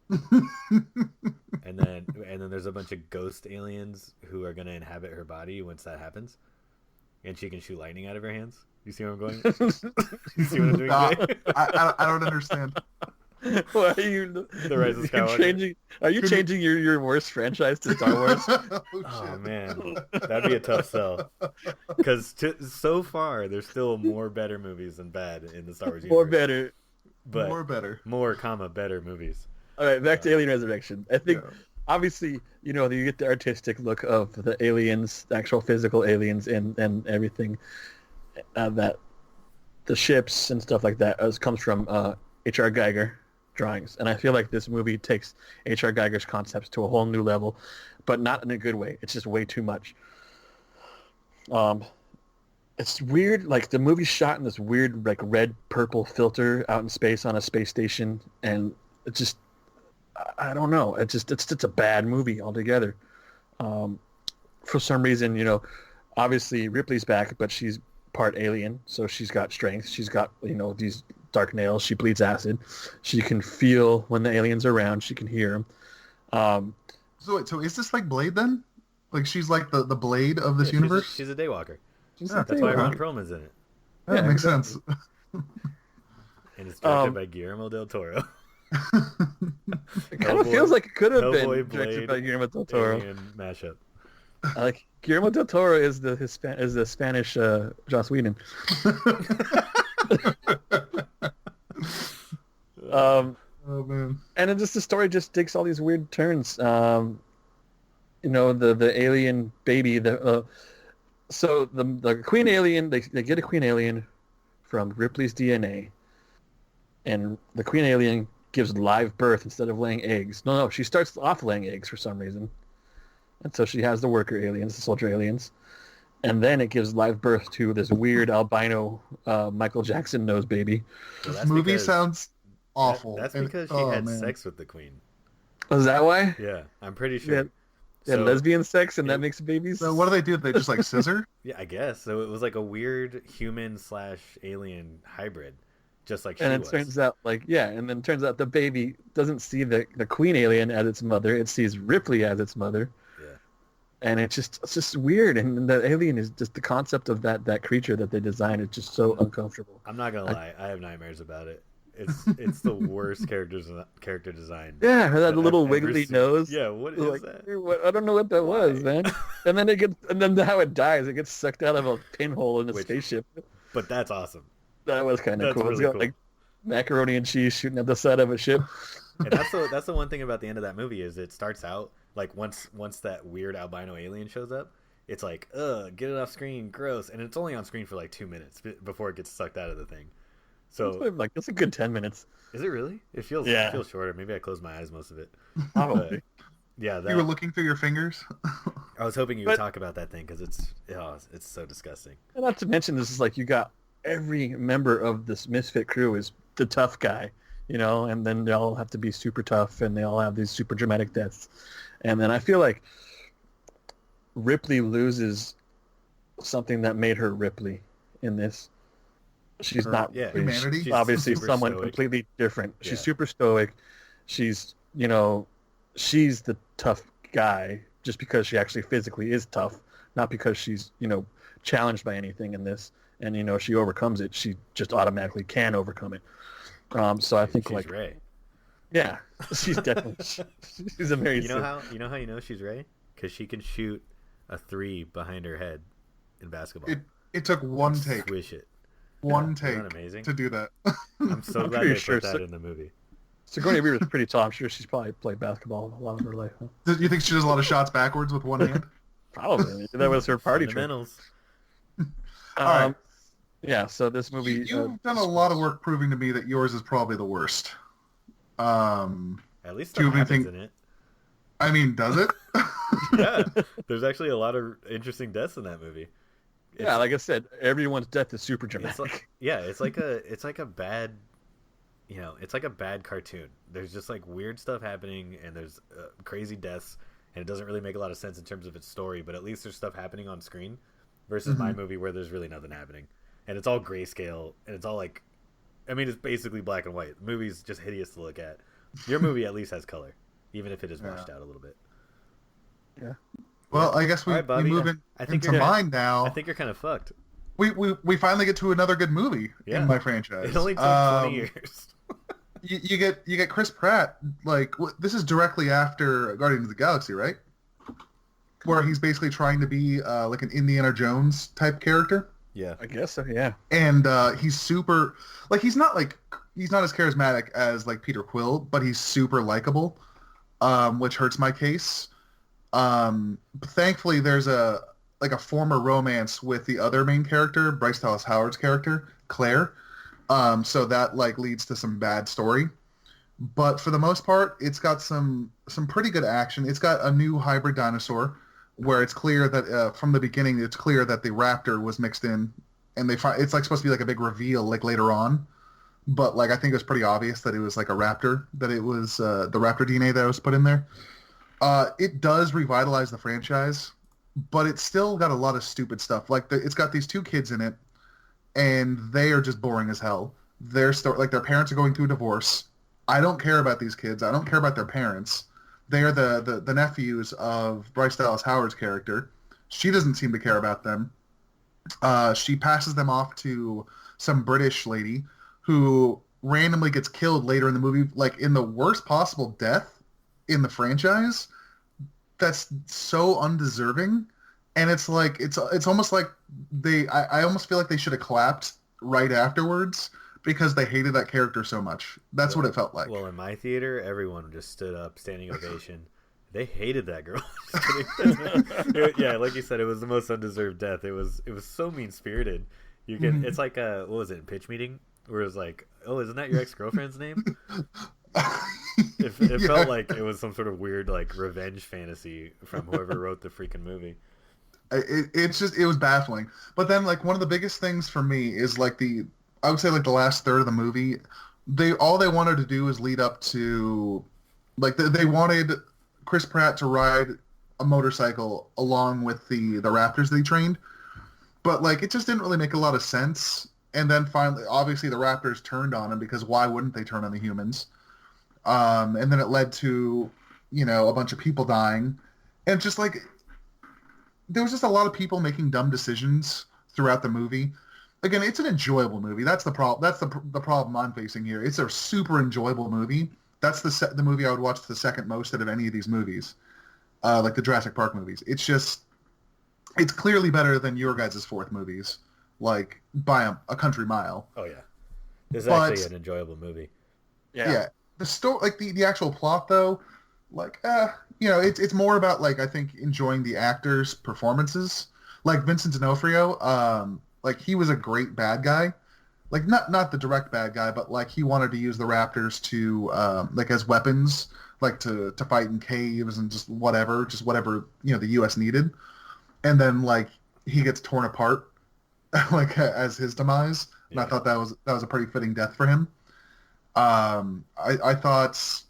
and then there's a bunch of ghost aliens who are going to inhabit her body once that happens, and she can shoot lightning out of her hands. You see where I'm going? You see what I'm doing? I don't understand. Why are you? The Rise of Skywalker. Are you changing your worst franchise to Star Wars? Oh man, that'd be a tough sell. Because so far, there's still more better movies than bad in the Star Wars universe. More better movies. All right, back to Alien Resurrection. I think obviously you get the artistic look of the aliens, the actual physical aliens, and everything that the ships and stuff like that comes from H.R. Geiger drawings, and I feel like this movie takes H.R. Geiger's concepts to a whole new level, but not in a good way. It's just way too much. It's weird, like the movie's shot in this weird like red purple filter out in space on a space station, and it just I don't know. It's a bad movie altogether. For some reason, obviously Ripley's back, but she's part alien, so she's got strength. She's got these dark nails. She bleeds acid. She can feel when the aliens are around. She can hear them. So is this like Blade then? Like she's like the Blade of this universe? She's a daywalker. That's why Ron Perlman's in it. That makes sense. And it's directed by Guillermo del Toro. It kind of feels like it could have been Hellboy, directed by Blade, Guillermo del Toro. Alien mashup. Like Guillermo del Toro is the Spanish Joss Whedon. Oh man. And then just the story just takes all these weird turns. You know, the alien baby. So the queen alien, they get a queen alien from Ripley's DNA, and the queen alien gives live birth instead of laying eggs. No, she starts off laying eggs for some reason, and so she has the worker aliens, the soldier aliens, and then it gives live birth to this weird albino Michael Jackson nose baby. Well, This movie sounds awful. That's And- because she oh, had man. sex with the queen. Was that why? Yeah, I'm pretty sure. They had So- lesbian sex, and Yeah. that makes babies. So what do they do? They just like scissor? Yeah, I guess. So it was like a weird human/alien hybrid, just like she And it was. turns out, and then turns out the baby doesn't see the queen alien as its mother; it sees Ripley as its mother. Yeah. And it's just weird, and the alien is just the concept of that creature that they designed is just so uncomfortable. I'm not gonna lie, I have nightmares about it. It's the worst character design. Yeah, that I've little ever wiggly seen. nose. Yeah, what is Like, that? I don't know what that was, Why? man. And then how it dies, it gets sucked out of a pinhole in a Which- spaceship. But that's awesome. That was kind of That's cool. really It's got cool. like macaroni and cheese shooting at the side of a ship. And that's the one thing about the end of that movie is it starts out like once that weird albino alien shows up, it's like, get it off screen, gross, and it's only on screen for like 2 minutes before it gets sucked out of the thing. So Like it's a good 10 minutes. is it really? It feels shorter. Maybe I closed my eyes most of it. Probably. Yeah, You were looking through your fingers? I was hoping you would talk about that thing because it's so disgusting. And not to mention, this is like you got every member of this misfit crew is the tough guy, you know, and then they all have to be super tough, and they all have these super dramatic deaths. And then I feel like Ripley loses something that made her Ripley in this. She's Her not yeah, humanity? She's She's obviously super someone stoic. completely different. She's Yeah. super stoic. She's, you know, she's the tough guy just because she actually physically is tough, not because she's, you know, challenged by anything in this. And, you know, she overcomes it. She just automatically can overcome it. So I think She's like, Ray. yeah, she's definitely, she's a very, You know how you know she's Ray? Because she can shoot a 3 behind her head in basketball. It took one take. Swish it. One Isn't that take amazing? to do that. I'm so I'm glad pretty they sure put that so- in the movie. Sigourney Weaver is pretty tall. I'm sure she's probably played basketball a lot of her life. Huh? Do you think she does a lot of shots backwards with one hand? Probably. That was her party trick. Fundamentals. Alright. Yeah, so this movie... You've done a lot of work proving to me that yours is probably the worst. At least Do you stuff have happens anything- in it. I mean, does it? Yeah, there's actually a lot of interesting deaths in that movie. Yeah, like I said, everyone's death is super It's dramatic. like, yeah, it's like a bad, it's like a bad cartoon. There's just like weird stuff happening, and there's crazy deaths, and it doesn't really make a lot of sense in terms of its story. But at least there's stuff happening on screen, versus my movie where there's really nothing happening, and it's all grayscale, and it's all like, I mean, it's basically black and white. The movie's just hideous to look at. Your movie at least has color, even if it is washed out a little bit. Yeah. Well, I guess we, All right, Bobby, we move I think into you're- mine now. I think you're kind of fucked. We finally get to another good movie Yeah. in my franchise. It only took 20 years. You get Chris Pratt. Like this is directly after Guardians of the Galaxy, right? Where he's basically trying to be like an Indiana Jones type character, Yeah. I guess so, yeah. and he's super. Like he's not as charismatic as like Peter Quill, but he's super likable, which hurts my case. Thankfully, there's a former romance with the other main character, Bryce Dallas Howard's character, Claire. So that like leads to some bad story. But for the most part, it's got some pretty good action. It's got a new hybrid dinosaur where it's clear that from the beginning, it's clear that the raptor was mixed in, and it's like supposed to be like a big reveal like later on. But like I think it was pretty obvious that it was like a raptor, that it was the raptor DNA that was put in there. It does revitalize the franchise, but it's still got a lot of stupid stuff. Like it's got these 2 kids in it, and they are just boring as hell. Their parents are going through a divorce. I don't care about these kids. I don't care about their parents. They are the nephews of Bryce Dallas Howard's character. She doesn't seem to care about them. She passes them off to some British lady who randomly gets killed later in the movie, like in the worst possible death in the franchise. That's so undeserving, and it's like it's almost like I almost feel like they should have clapped right afterwards because they hated that character so much. That's what it felt like. Well, in my theater, everyone just stood up, standing ovation. They hated that girl. Yeah, like you said, it was the most undeserved death. It was so mean spirited. You can It's like what was it, pitch meeting, where it was like, oh, isn't that your ex-girlfriend's name? It felt like it was some sort of weird like revenge fantasy from whoever wrote the freaking movie. It was baffling. But then like one of the biggest things for me is like I would say like the last third of the movie, all they wanted to do is lead up to, like they wanted Chris Pratt to ride a motorcycle along with the Raptors that he trained, but like it just didn't really make a lot of sense. And then finally, obviously, the Raptors turned on him because why wouldn't they turn on the humans? And then it led to, a bunch of people dying, and just like there was just a lot of people making dumb decisions throughout the movie. Again, it's an enjoyable movie. That's the problem. That's the problem I'm facing here. It's a super enjoyable movie. That's the movie I would watch the second most out of any of these movies, like the Jurassic Park movies. It's clearly better than your guys' fourth movies, like by a country mile. Oh yeah, this is actually an enjoyable movie. Yeah. The story, like the actual plot, though, like it's more about like I think enjoying the actors' performances. Like Vincent D'Onofrio, like he was a great bad guy. Like not the direct bad guy, but like he wanted to use the Raptors to like as weapons, like to fight in caves and just whatever the U.S. needed. And then like he gets torn apart, like as his demise. And yeah. I thought that was a pretty fitting death for him. I thought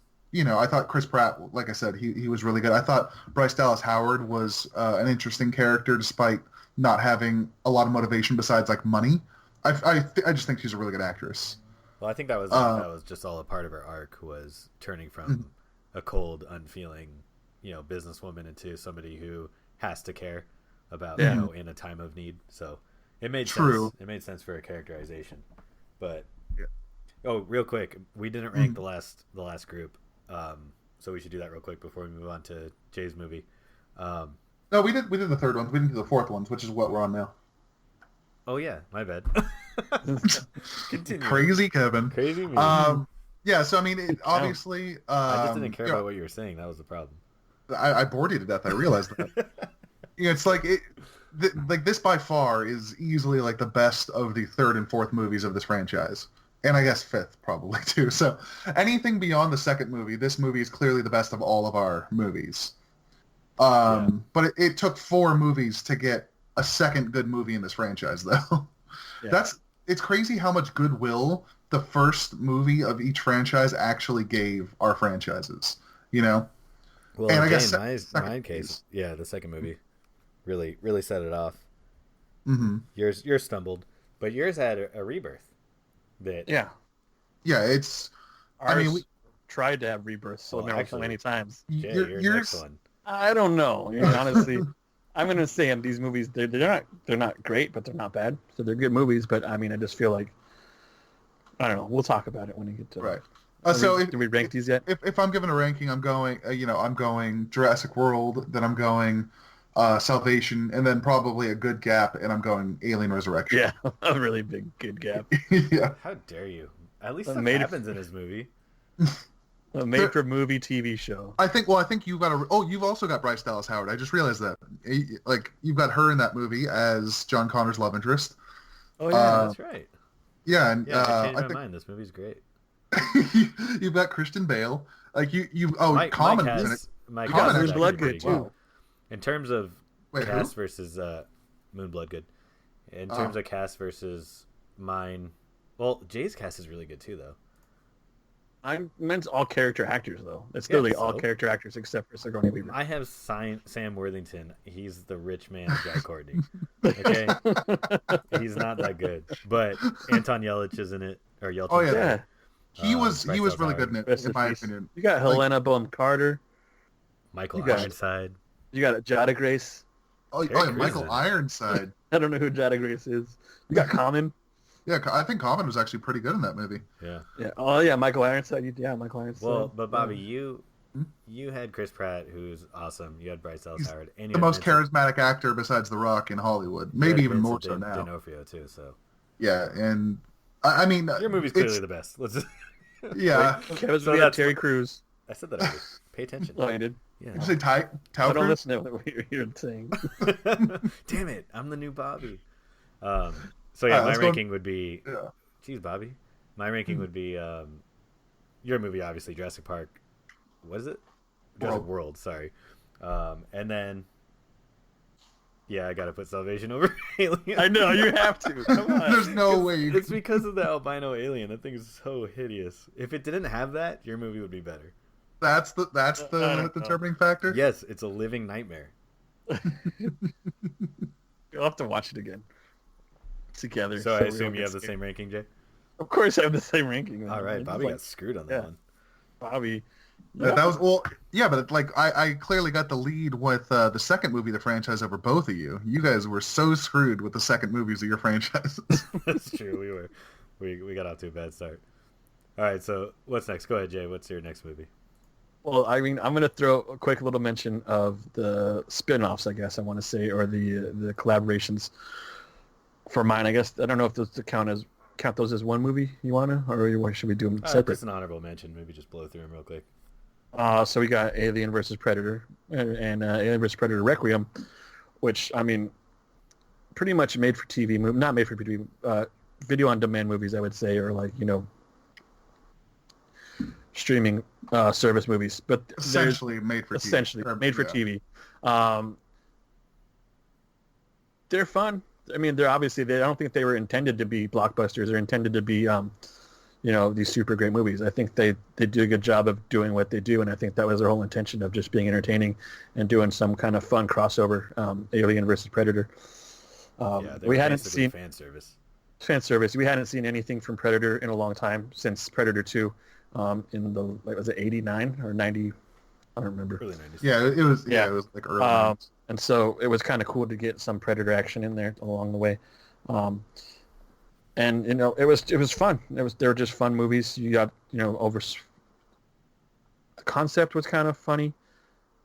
Chris Pratt, like I said, he was really good. I thought Bryce Dallas Howard was an interesting character despite not having a lot of motivation besides like money. I just think she's a really good actress. Well, I think that was just all a part of her arc, was turning from a cold, unfeeling, businesswoman into somebody who has to care about, in a time of need. So it made sense. It made sense for a characterization. But oh, real quick, we didn't rank the last group, so we should do that real quick before we move on to Jay's movie. No, we did the third one. We didn't do the fourth one, which is what we're on now. Oh yeah, my bad. Continue. Crazy Kevin. Crazy me. Yeah, so I mean, obviously, I just didn't care about what you were saying. That was the problem. I bored you to death. I realized that. It's like like this by far is easily like the best of the third and fourth movies of this franchise. And I guess fifth probably too. So anything beyond the second movie, this movie is clearly the best of all of our movies. But it took 4 movies to get a second good movie in this franchise, though. Yeah. It's crazy how much goodwill the first movie of each franchise actually gave our franchises. Well, and I guess in my case, the second movie really set it off. Mm-hmm. Yours stumbled, but yours had a rebirth. It's. We tried to have rebirths so many times. Jay, your next one. I don't know. Honestly, I'm gonna say these movies they're not great, but they're not bad. So they're good movies. But I mean, I just feel like I don't know. We'll talk about it when we get to right. Did we rank these yet? If I'm given a ranking, I'm going. I'm going Jurassic World. Then I'm going Salvation, and then probably a good gap, and I'm going Alien Resurrection. Yeah, a really big good gap. Yeah. How dare you? At least that happens in his movie. A made-for-movie TV show. I think you've got you've also got Bryce Dallas Howard. I just realized that. Like, you've got her in that movie as John Connor's love interest. Oh, yeah, that's right. Yeah, and I changed my mind. This movie's great. You've got Christian Bale. Like, Common in it. Mike got Moon Bloodgood, too. Wow. In terms of cast versus Moon Bloodgood, in terms of cast versus mine, well, Jay's cast is really good, too, though. I meant all character actors, though. It's literally all character actors except for Sigourney Weaver. I have Sam Worthington. He's the rich man of Jack Courtney. Okay? He's not that good. But Anton Yelchin is in it. Or Yelchin. Oh, yeah. He was really good in it, in my opinion. You got Helena Bonham Carter. Michael Ironside. You got Jada Grace. Oh, Michael Ironside. I don't know who Jada Grace is. You got Common. Yeah, I think Common was actually pretty good in that movie. Yeah. Yeah. Oh yeah, Michael Ironside. Yeah, Michael Ironside. Well, but Bobby, yeah. you had Chris Pratt, who's awesome. You had Bryce Dallas He's Howard, and you the had most Vincent, charismatic actor besides The Rock in Hollywood. you Maybe had even more Vincent so now. D'Onofrio too. So Yeah, and I mean, your movie's clearly the best. Let's just... yeah. Kevin So Smith, that's Terry what- Crews. I said that already. Pay attention. Oh, I did. Yeah. Did you say Tao I don't Cruz? listen to what you're saying. Damn it! I'm the new Bobby. So yeah, All right, my let's go- ranking would be. Yeah. Geez, Bobby. My ranking would be your movie, obviously Jurassic Park. What is it? Jurassic World. Sorry. And then. Yeah, I gotta put Salvation over Alien. I know you have to. Come on. There's no way you It's because of the albino alien. That thing is so hideous. If it didn't have that, your movie would be better. That's I the don't know. determining factor. Yes, it's a living nightmare. You'll have to watch it again together. So I we assume don't you get have the scared. same ranking, Jay? Of course, I have the same ranking. Man. All right, It's Bobby like, got screwed on that yeah. one. Bobby. That was well, yeah, but like I clearly got the lead with the second movie of the franchise over both of you. You guys were so screwed with the second movies of your franchises. That's true. We got off to a bad start. All right, so what's next? Go ahead, Jay. What's your next movie? Well, I mean, I'm going to throw a quick little mention of the spin-offs, I guess I want to say, or the collaborations for mine. I guess I don't know if those count those as one movie you want to, or should we do them separate? Just an honorable mention. Maybe just blow through them real quick. So we got Alien versus Predator and Alien versus Predator Requiem, which, I mean, pretty much made for TV movie, not made for TV, video on demand movies, I would say, or like, streaming service movies, but Essentially made for TV. essentially made for Yeah. TV. They're fun. I mean, they're obviously, I don't think they were intended to be blockbusters. They're intended to be, these super great movies. I think they do a good job of doing what they do, and I think that was their whole intention of just being entertaining and doing some kind of fun crossover, Alien versus Predater. Yeah, they We were hadn't basically seen fan service. fan service. We hadn't seen anything from Predator in a long time since Predator 2 in the, was it 89 or 90? I don't remember. Early 90s. Yeah, it was. Yeah. Yeah, it was like early. And so it was kind of cool to get some Predator action in there along the way. And it was fun. They were just fun movies. You got over. The concept was kind of funny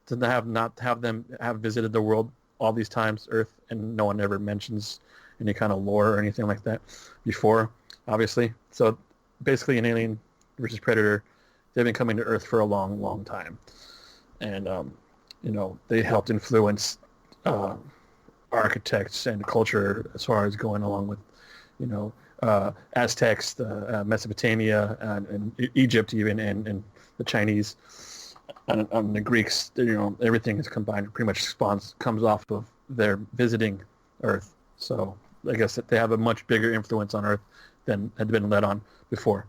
to not have them have visited the world all these times, Earth, and no one ever mentions any kind of lore or anything like that before, obviously. So basically, in Alien versus Predator, they've been coming to Earth for a long, long time, and they helped influence architects and culture as far as going along with Aztecs, Mesopotamia, and Egypt even, and the Chinese and the Greeks. Everything is combined. Pretty much comes off of their visiting Earth. So I guess that they have a much bigger influence on Earth than had been let on before.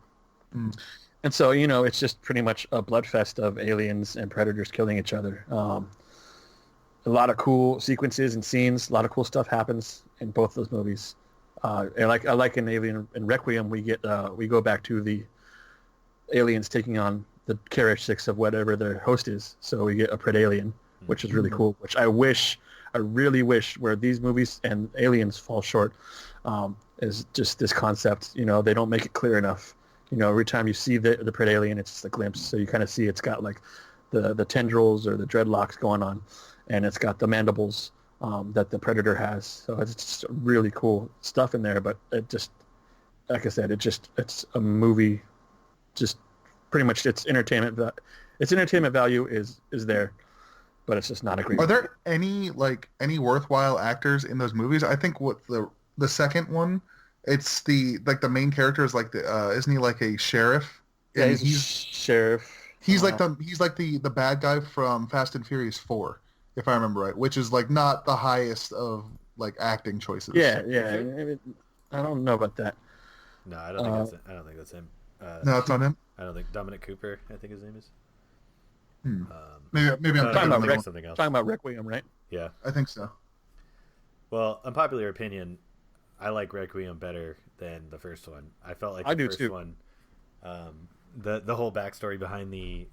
Mm. And so it's just pretty much a bloodfest of aliens and predators killing each other. A lot of cool sequences and scenes. A lot of cool stuff happens in both those movies. I like in Alien and Requiem, we go back to the aliens taking on the characteristics of whatever their host is. So we get a Predalien, which is really cool. Which I really wish, where these movies and Aliens fall short, is just this concept. They don't make it clear enough. Every time you see the Predalien, it's just a glimpse. So you kind of see it's got like the tendrils or the dreadlocks going on, and it's got the mandibles that the Predator has. So it's just really cool stuff in there. But it just, like I said, it's a movie. Just pretty much its entertainment value is there, but it's just not a great. Are there any worthwhile actors in those movies? I think what the second one, it's the main character is isn't he like a sheriff? Yeah, And he's sheriff. He's like the bad guy from Fast and Furious 4, if I remember right, which is like not the highest of like acting choices. Yeah. I mean, I don't know about that. No, I don't think that's him. No, it's not him. I don't think Dominic Cooper. I think his name is. Maybe I'm Talking thinking about of Rex. something else. Talking about Requiem, right? Yeah. I think so. Well, unpopular opinion, I like Requiem better than the first one. I felt like I the do first too. one, the whole backstory behind the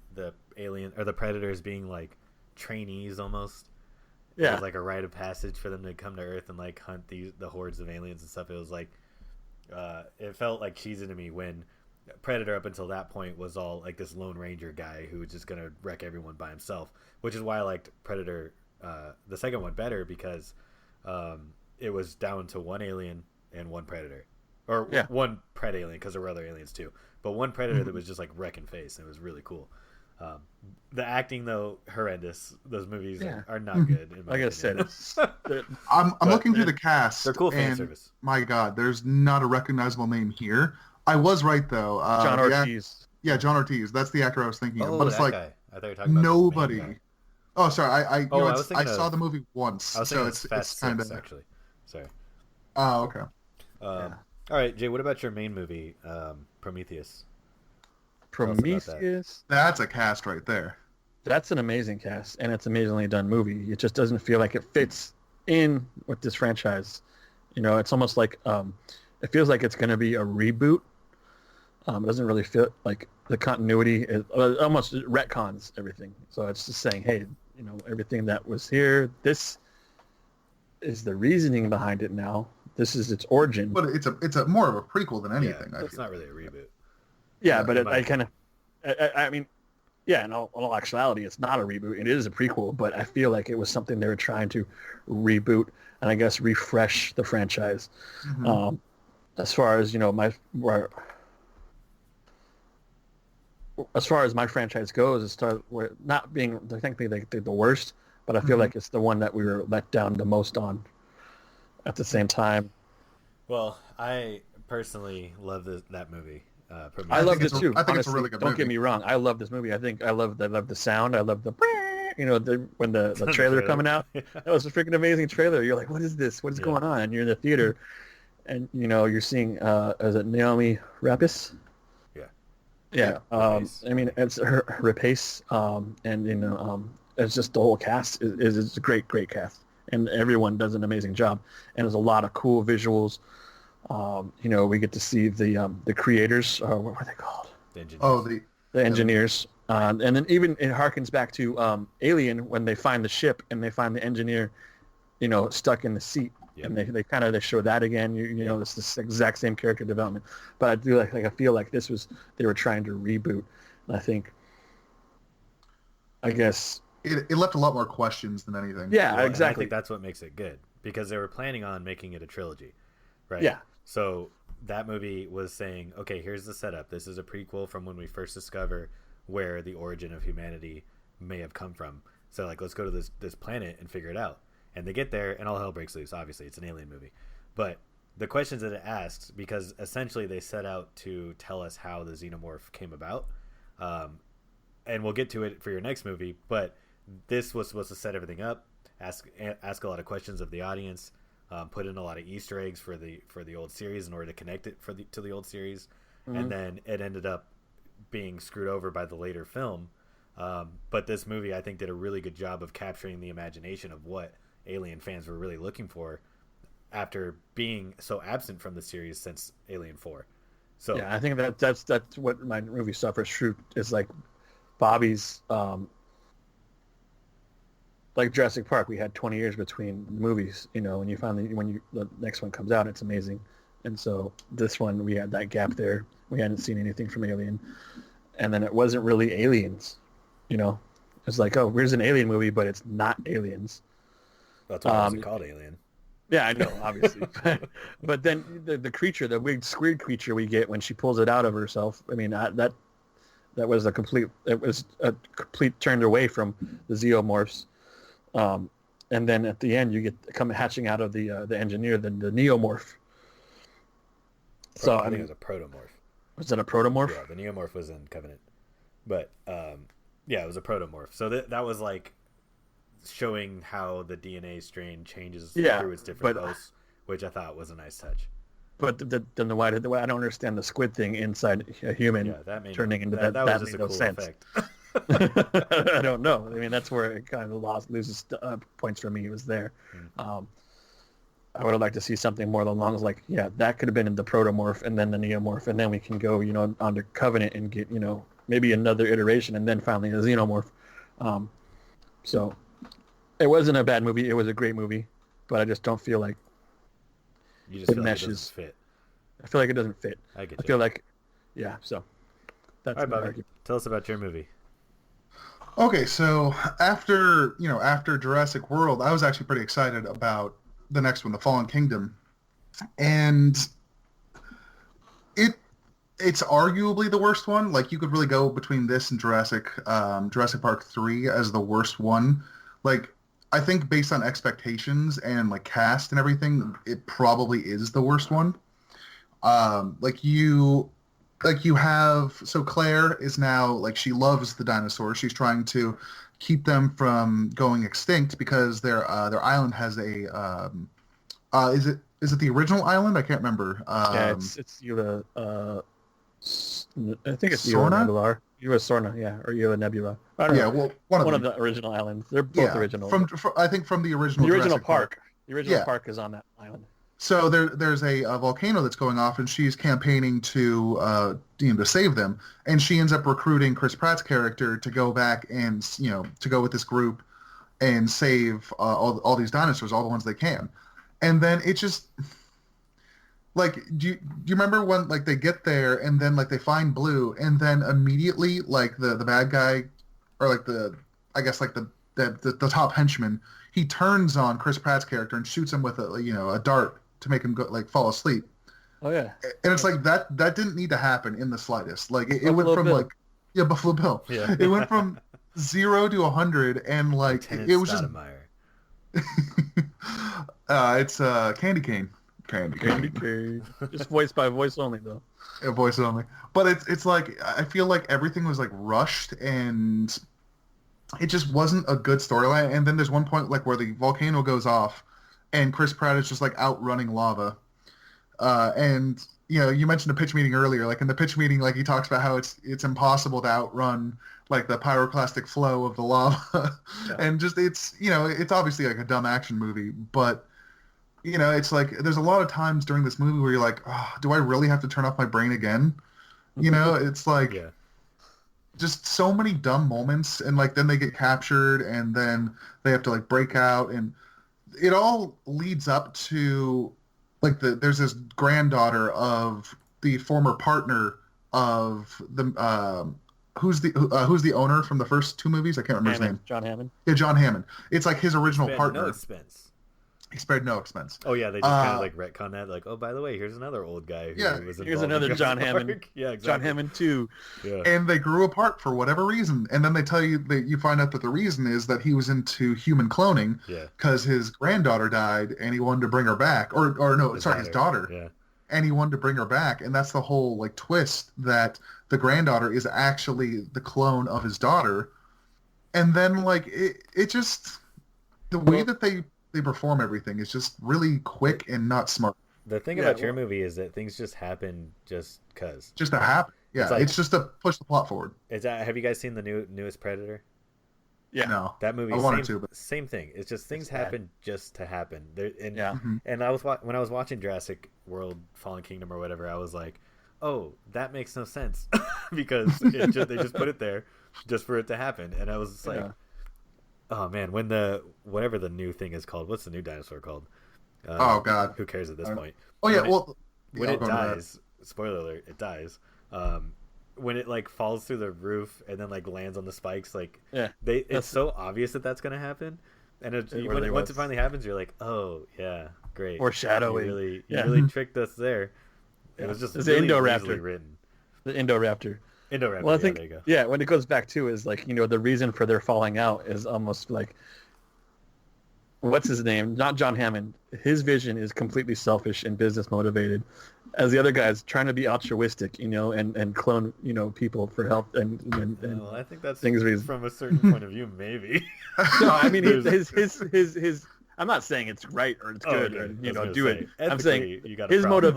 alien or the predators being like trainees almost. It was like a rite of passage for them to come to Earth and like hunt the hordes of aliens and stuff. It was like It felt like cheesy to me when Predator up until that point was all like this Lone Ranger guy who was just gonna wreck everyone by himself, which is why I liked Predator, the second one, better because it was down to one alien and one predator, or one pred alien because there were other aliens too, but one predator that was just like wrecking face, and it was really cool. The acting though horrendous. Those movies are not good. In my like opinion. I said, I'm looking through the cast. They're cool fan and service. My God, there's not a recognizable name here. I was right though. John Ortiz. Yeah, John Ortiz. That's the actor I was thinking of. But it's that like guy. I thought you were talking about nobody. the main guy. Oh, sorry. I saw the movie once, so it's Fast kind Six, of actually. Sorry. Oh, okay. All right, Jay. What about your main movie, Prometheus? Prometheus. That's a cast right there. That's an amazing cast, and it's an amazingly done movie. It just doesn't feel like it fits in with this franchise. You know, it's almost like it feels like it's going to be a reboot. It doesn't really fit like the continuity. It almost retcons everything. So it's just saying, hey, you know, everything that was here, this is the reasoning behind it now. This is its origin. But it's a more of a prequel than anything. Yeah, it's not really a reboot. Yeah, but I mean, yeah, in all actuality, it's not a reboot. It is a prequel, but I feel like it was something they were trying to reboot and I guess refresh the franchise. Mm-hmm. As far as, you know, as far as my franchise goes, we're not being technically the worst, but I feel like it's the one that we were let down the most on at the same time. Well, I personally love that movie. I loved it too. I think honestly, it's a really good movie. Don't get me wrong. I love this movie. I love the sound. I love the, you know, when the trailer coming out. That was a freaking amazing trailer. You're like, what is this? What is going on? And you're in the theater, and you know you're seeing is it Naomi Rapace? Yeah. I mean, it's her Rapace, and you know, it's just the whole cast is a great cast, and everyone does an amazing job, and there's a lot of cool visuals. You know, we get to see the creators. What were they called? The engineers. Oh, the engineers. And then even it harkens back to Alien when they find the ship and they find the engineer, you know, stuck in the seat. Yep. And they show that again. You know, it's this exact same character development. But I do like I feel like they were trying to reboot. And I think, I guess it left a lot more questions than anything. Yeah, well, exactly. I think that's what makes it good because they were planning on making it a trilogy, right? Yeah. So that movie was saying, okay, here's the setup. This is a prequel from when we first discover where the origin of humanity may have come from. So like, let's go to this planet and figure it out. And they get there and all hell breaks loose. Obviously, it's an alien movie. But the questions that it asks, because essentially they set out to tell us how the xenomorph came about. And we'll get to it for your next movie. But this was supposed to set everything up, ask a lot of questions of the audience, put in a lot of Easter eggs for the old series in order to connect it to the old series. Mm-hmm. And then it ended up being screwed over by the later film. But this movie, I think, did a really good job of capturing the imagination of what Alien fans were really looking for after being so absent from the series since Alien 4. So yeah, I think that's what my movie suffers through is like Bobby's like Jurassic Park. We had 20 years between movies, you know, and when the next one comes out, it's amazing. And so this one, we had that gap there. We hadn't seen anything from Alien, and then it wasn't really aliens, you know. It's like, oh, here's an alien movie, but it's not aliens. That's why it's called Alien. Yeah, I know, obviously. But then the creature, the weird squid creature we get when she pulls it out of herself, I mean, that was a complete turned away from the xenomorphs. And then at the end, you get hatching out of the engineer, the neomorph. So I think it was a protomorph. Was it a protomorph? Yeah, the neomorph was in Covenant. But, yeah, it was a protomorph. So that was like showing how the DNA strain changes through its different hosts, which I thought was a nice touch. But then the way I don't understand the squid thing inside a human turning into that was just made no sense. I don't know. I mean, that's where it kind of loses points for me. It was there. Mm-hmm. I would have liked to see something more along the lines like, yeah, that could have been in the protomorph and then the neomorph, and then we can go, you know, onto Covenant and get, you know, maybe another iteration and then finally a xenomorph. So it wasn't a bad movie. It was a great movie, but I just don't feel like it meshes. Fit. I feel like it doesn't fit. I get I you. feel like, yeah. So that's All right, my Bobby. argument. Tell us about your movie. Okay, so after Jurassic World, I was actually pretty excited about the next one, The Fallen Kingdom, and it's arguably the worst one. Like, you could really go between this and Jurassic Park 3 as the worst one. Like, I think based on expectations and like cast and everything, it probably is the worst one. So Claire is now, like, she loves the dinosaurs. She's trying to keep them from going extinct because their island has a is it the original island? I can't remember. Yeah, it's Eva. I think it's Eva Sorna? Nebula. Eva Sorna, yeah, or Eva Nebula. I don't Yeah, know. well, One of the original islands. They're both original. I think from the original. The original Jurassic park. The original Yeah. park is on that island. So there's a volcano that's going off, and she's campaigning to save them, and she ends up recruiting Chris Pratt's character to go back and to go with this group and save all these dinosaurs, all the ones they can, and then it just like do you remember when like they get there and then like they find Blue, and then immediately like the bad guy or like the top henchman, he turns on Chris Pratt's character and shoots him with a dart to make him go like fall asleep. Oh yeah. And it's like that didn't need to happen in the slightest. Like it went Buffalo from Bill. Buffalo Bill. Yeah. It went from 0 to 100, and like Lieutenant it was just Stoudemire. it's Candy Cane. Candy Cane. Just voice by voice only though. Yeah, voice only. But it's like I feel like everything was like rushed, and it just wasn't a good storyline. And then there's one point like where the volcano goes off, and Chris Pratt is just like outrunning lava. And you mentioned the pitch meeting earlier. Like in the pitch meeting, like he talks about how it's impossible to outrun like the pyroclastic flow of the lava, Yeah. and just it's obviously like a dumb action movie, but it's like there's a lot of times during this movie where you're like, oh, do I really have to turn off my brain again? It's like. Yeah. Just so many dumb moments, and like then they get captured, and then they have to like break out, and it all leads up to like there's this granddaughter of the former partner of the who's the owner from the first two movies? I can't remember his name. John Hammond. Yeah, John Hammond. It's like his original Spared partner. No expense. He spared no expense. Oh yeah, they just kind of like retcon that. Like, oh, by the way, here's another old guy. Who Yeah, was here's involved in another Jurassic John Park. Hammond. Yeah, exactly. John Hammond too. Yeah. And they grew apart for whatever reason, and then they tell you that you find out that the reason is that he was into human cloning. Yeah. Because his granddaughter died, and he wanted to bring her back, or no, his daughter. Yeah. And he wanted to bring her back, and that's the whole like twist, that the granddaughter is actually the clone of his daughter. And then like it just the way that they perform everything is just really quick and not smart. The thing Yeah, about your movie is that things just happen just cause. Just to happen. Yeah, It's like- it's just to push the plot forward. Have you guys seen the newest Predator? Yeah. No, That movie, I wanted to, but same thing. It's just things It's bad. happen just to happen. And Yeah. and when I was watching Jurassic World: Fallen Kingdom or whatever, I was like, oh, that makes no sense because they just put it there just for it to happen, and I was just like, Yeah. oh man, when whatever the new thing is called, what's the new dinosaur called? Oh, God. Who cares at this point? oh yeah, When when it dies, spoiler alert, it dies. When it like falls through the roof and then like lands on the spikes, like Yeah. it's so obvious that that's gonna happen, and really once was. it finally happens, you're like, oh yeah, great. Foreshadowing. You Yeah. really tricked us there. Yeah. It was just It's really the Indoraptor. easily written. The Indoraptor. Indoraptor. Well, I yeah, think there you go. yeah, when it goes back to is like the reason for their falling out is almost like what's his name? Not John Hammond. His vision is completely selfish and business motivated, as the other guy's trying to be altruistic, and clone people for help and Well, I think that's things from a certain point of view, maybe. no, I mean There's- his. I'm not saying it's right or it's good okay. or I was gonna do say, it. I'm ethically, saying you got a his problem.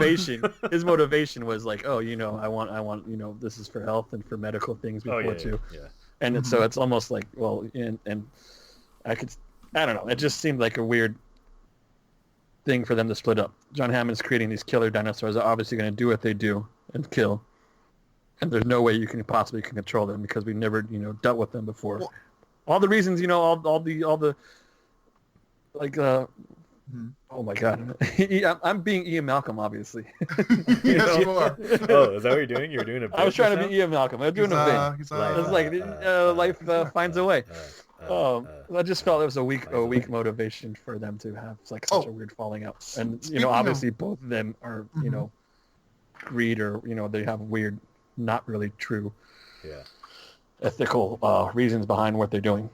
motivation was like, oh, I want this is for health and for medical things before too. Yeah. And so it's almost like, well, and I don't know. It just seemed like a weird thing for them to split up. John Hammond's creating these killer dinosaurs that are obviously going to do what they do and kill. And there's no way you can possibly control them because we never, dealt with them before. Well- All the reasons, all the like Oh my God, I'm being Ian Malcolm, obviously. Yes, you are. Oh, is that what you're doing? You're doing a bit I was trying to now? be Ian Malcolm. I'm doing a bit. He's, It's like life finds a way. I just felt it was a weak motivation for them to have like such a weird falling out, and obviously both of them are greed, or they have weird, not really true, ethical reasons behind what they're doing.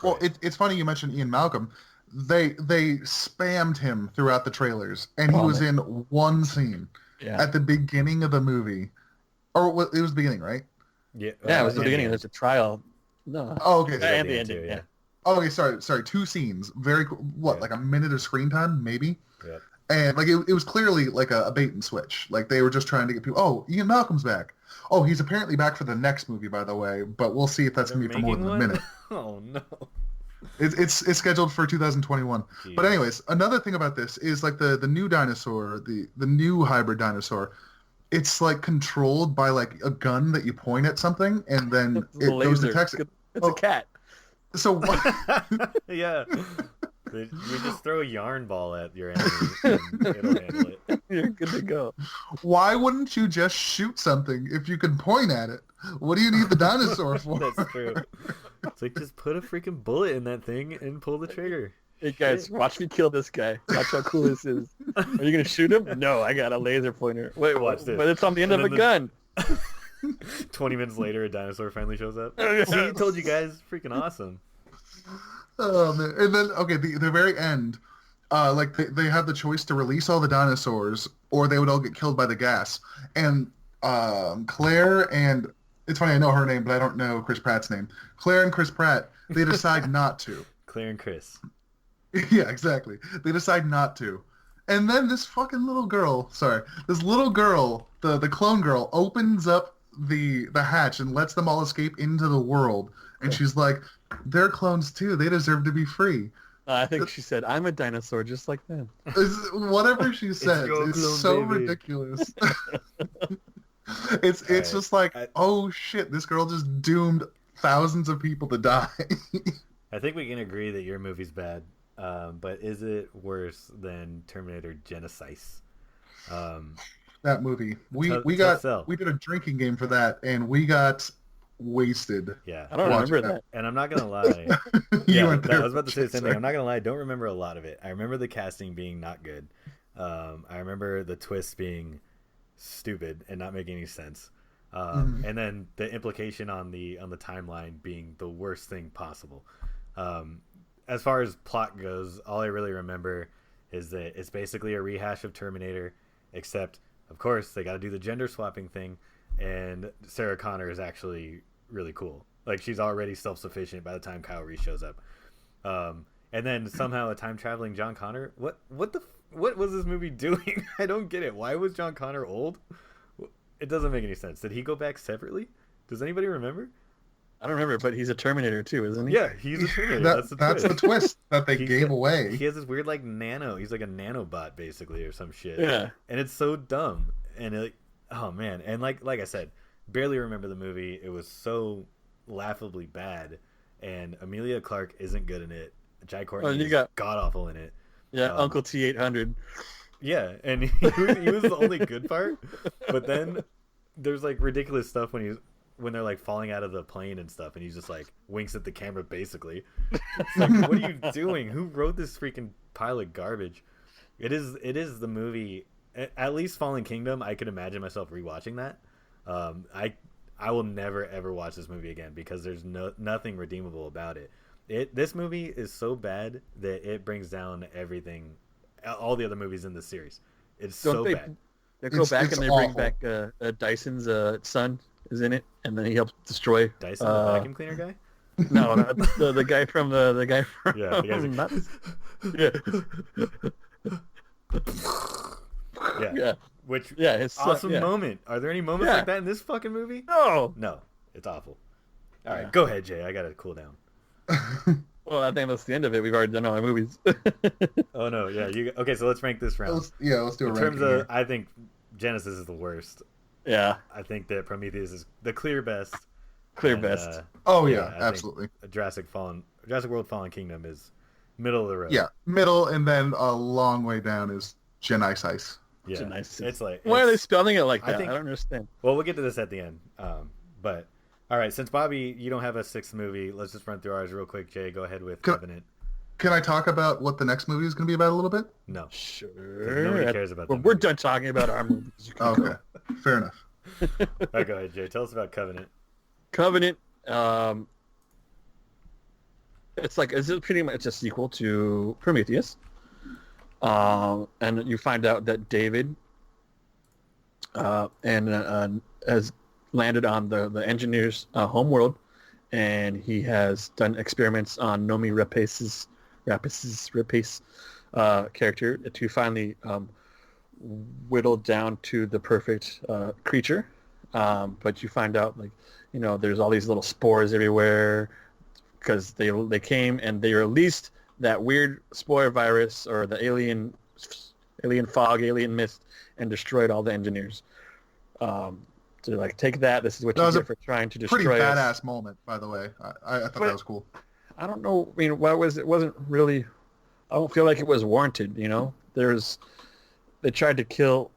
Well, it's funny you mentioned Ian Malcolm. They spammed him throughout the trailers, and he was in one scene at the beginning of the movie, or it was the beginning, right? Yeah, it was the beginning. There's a trial. No. Oh, okay. And the ending. Yeah. Oh, okay. Sorry. Two scenes. Very like a minute of screen time, maybe. Yeah. And like it was clearly like a bait and switch. Like they were just trying to get people. Oh, Ian Malcolm's back. Oh, he's apparently back for the next movie, by the way. But we'll see if that's gonna be for more than a minute. Oh no. It's scheduled for 2021. Jeez. But anyways, another thing about this is like the new dinosaur, the new hybrid dinosaur. It's like controlled by like a gun that you point at something, and then it goes to text. It's a cat. So what? Yeah. We just throw a yarn ball at your enemy and it'll handle it. You're good to go. Why wouldn't you just shoot something if you can point at it? What do you need the dinosaur for? That's true. It's like, just put a freaking bullet in that thing and pull the trigger. Hey guys, watch me kill this guy. Watch how cool this is. Are you gonna shoot him? No, I got a laser pointer. Wait, watch this. But it's on the end of a gun. 20 minutes later, a dinosaur finally shows up. See, I told you guys, freaking awesome. Oh man! And then the very end, like they have the choice to release all the dinosaurs, or they would all get killed by the gas. And Claire and it's funny, I know her name, but I don't know Chris Pratt's name. Claire and Chris Pratt, they decide not to. Claire and Chris. Yeah, exactly. They decide not to. And then this fucking little girl, the clone girl, opens up the hatch and lets them all escape into the world. And she's like, they're clones too. They deserve to be free. I think she said, I'm a dinosaur just like them. Whatever she says is so baby. Ridiculous. It's just like, oh shit, this girl just doomed thousands of people to die. I think we can agree that your movie's bad. But is it worse than Terminator Genesis? That movie. We did a drinking game for that, and we got wasted. Yeah, I don't remember that. And I'm not gonna lie. I was about to say the same thing. I'm not gonna lie. I don't remember a lot of it. I remember the casting being not good. I remember the twists being stupid and not making any sense. And then the implication on the timeline being the worst thing possible. As far as plot goes, all I really remember is that it's basically a rehash of Terminator, except, of course, they got to do the gender swapping thing, and Sarah Connor is actually really cool. Like, she's already self-sufficient by the time Kyle Reese shows up. And then somehow a time-traveling John Connor? What was this movie doing? I don't get it. Why was John Connor old? It doesn't make any sense. Did he go back separately? Does anybody remember? I don't remember, but he's a Terminator too, isn't he? Yeah, he's a Terminator. That's the twist that they gave away. He has this weird like nano. He's like a nanobot basically, or some shit. Yeah. And it's so dumb. And oh man. And like I said, barely remember the movie. It was so laughably bad. And Emilia Clarke isn't good in it. Jai Courtney is god awful in it. Yeah, Uncle T-800. Yeah, and he was the only good part. But then there's like ridiculous stuff when they're like falling out of the plane and stuff, and he's just like winks at the camera basically. It's like, what are you doing? Who wrote this freaking pile of garbage? It is the movie. At least Fallen Kingdom, I could imagine myself rewatching that. I will never ever watch this movie again because there's nothing redeemable about it. This movie is so bad that it brings down everything, all the other movies in the series. It's bad. They go back and they bring back Dyson's son is in it, and then he helps destroy Dyson, the vacuum cleaner guy. No, the guy from the guy from yeah. Which his awesome moment. Are there any moments like that in this fucking movie? No, it's awful. All right, go ahead, Jay. I gotta cool down. Well, I think that's the end of it. We've already done all our movies. Oh no, yeah. Okay, so let's rank this round. Let's do a ranking. In terms of, I think Genesis is the worst. Yeah. I think that Prometheus is the clear best. Best. Oh yeah, absolutely. Jurassic World Fallen Kingdom is Middle of the road. Yeah, middle, and then a long way down is Gen Ice. Yeah, nice. It's like why are they spelling it like that? I don't understand. Well, we'll get to this at the end. But all right, since Bobby, you don't have a sixth movie, let's just run through ours real quick. Jay, go ahead with Covenant. Can I talk about what the next movie is going to be about a little bit? No, Sure. nobody cares about that. We're done talking about our movies. You can Okay, go. fair enough. All right, go ahead, Jay. Tell us about Covenant. Covenant. It's pretty much a sequel to Prometheus. And you find out that David has landed on the engineer's home world, and he has done experiments on Nomi Rapace's character to finally whittle down to the perfect creature. But you find out, there's all these little spores everywhere because they came and they released that weird spore virus or the alien fog, alien mist, and destroyed all the engineers. So take that. This is what you get for trying to destroy Pretty us. badass moment, by the way. I thought that was cool. I don't know. It wasn't really. I don't feel like it was warranted. They tried to kill.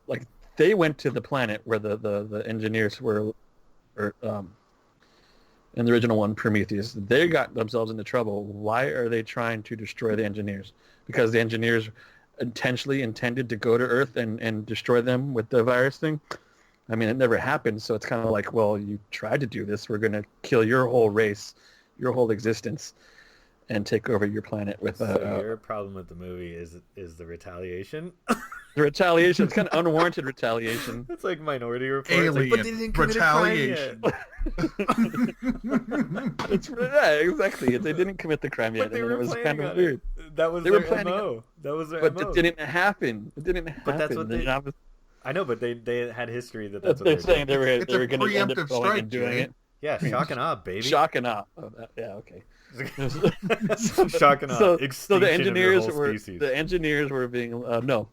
They went to the planet where the engineers were, in the original one, Prometheus. They got themselves into trouble. Why are they trying to destroy the engineers? Because the engineers intentionally intended to go to Earth and destroy them with the virus thing. I mean, it never happened, so it's kind of like, well, you tried to do this. We're going to kill your whole race, your whole existence, and take over your planet with your problem with the movie is the retaliation. The retaliation. It's kind of unwarranted retaliation. It's like Minority Report. Alien but they didn't commit retaliation. a crime yet. Exactly. They didn't commit the crime yet, But they and were it was planning kind of on weird. it. That was They their were planning MO. That was their But MO. it didn't happen. It didn't happen. But that's what they... Obviously, I know, but they had history that's what they're they saying were doing. they were going to end up preemptive going strike, and doing Jay. it. Yeah, shock and awe, baby. Shock and awe. Oh, yeah, okay. Shock and awe. So Extinction the of your engineers whole were species. the engineers were being no.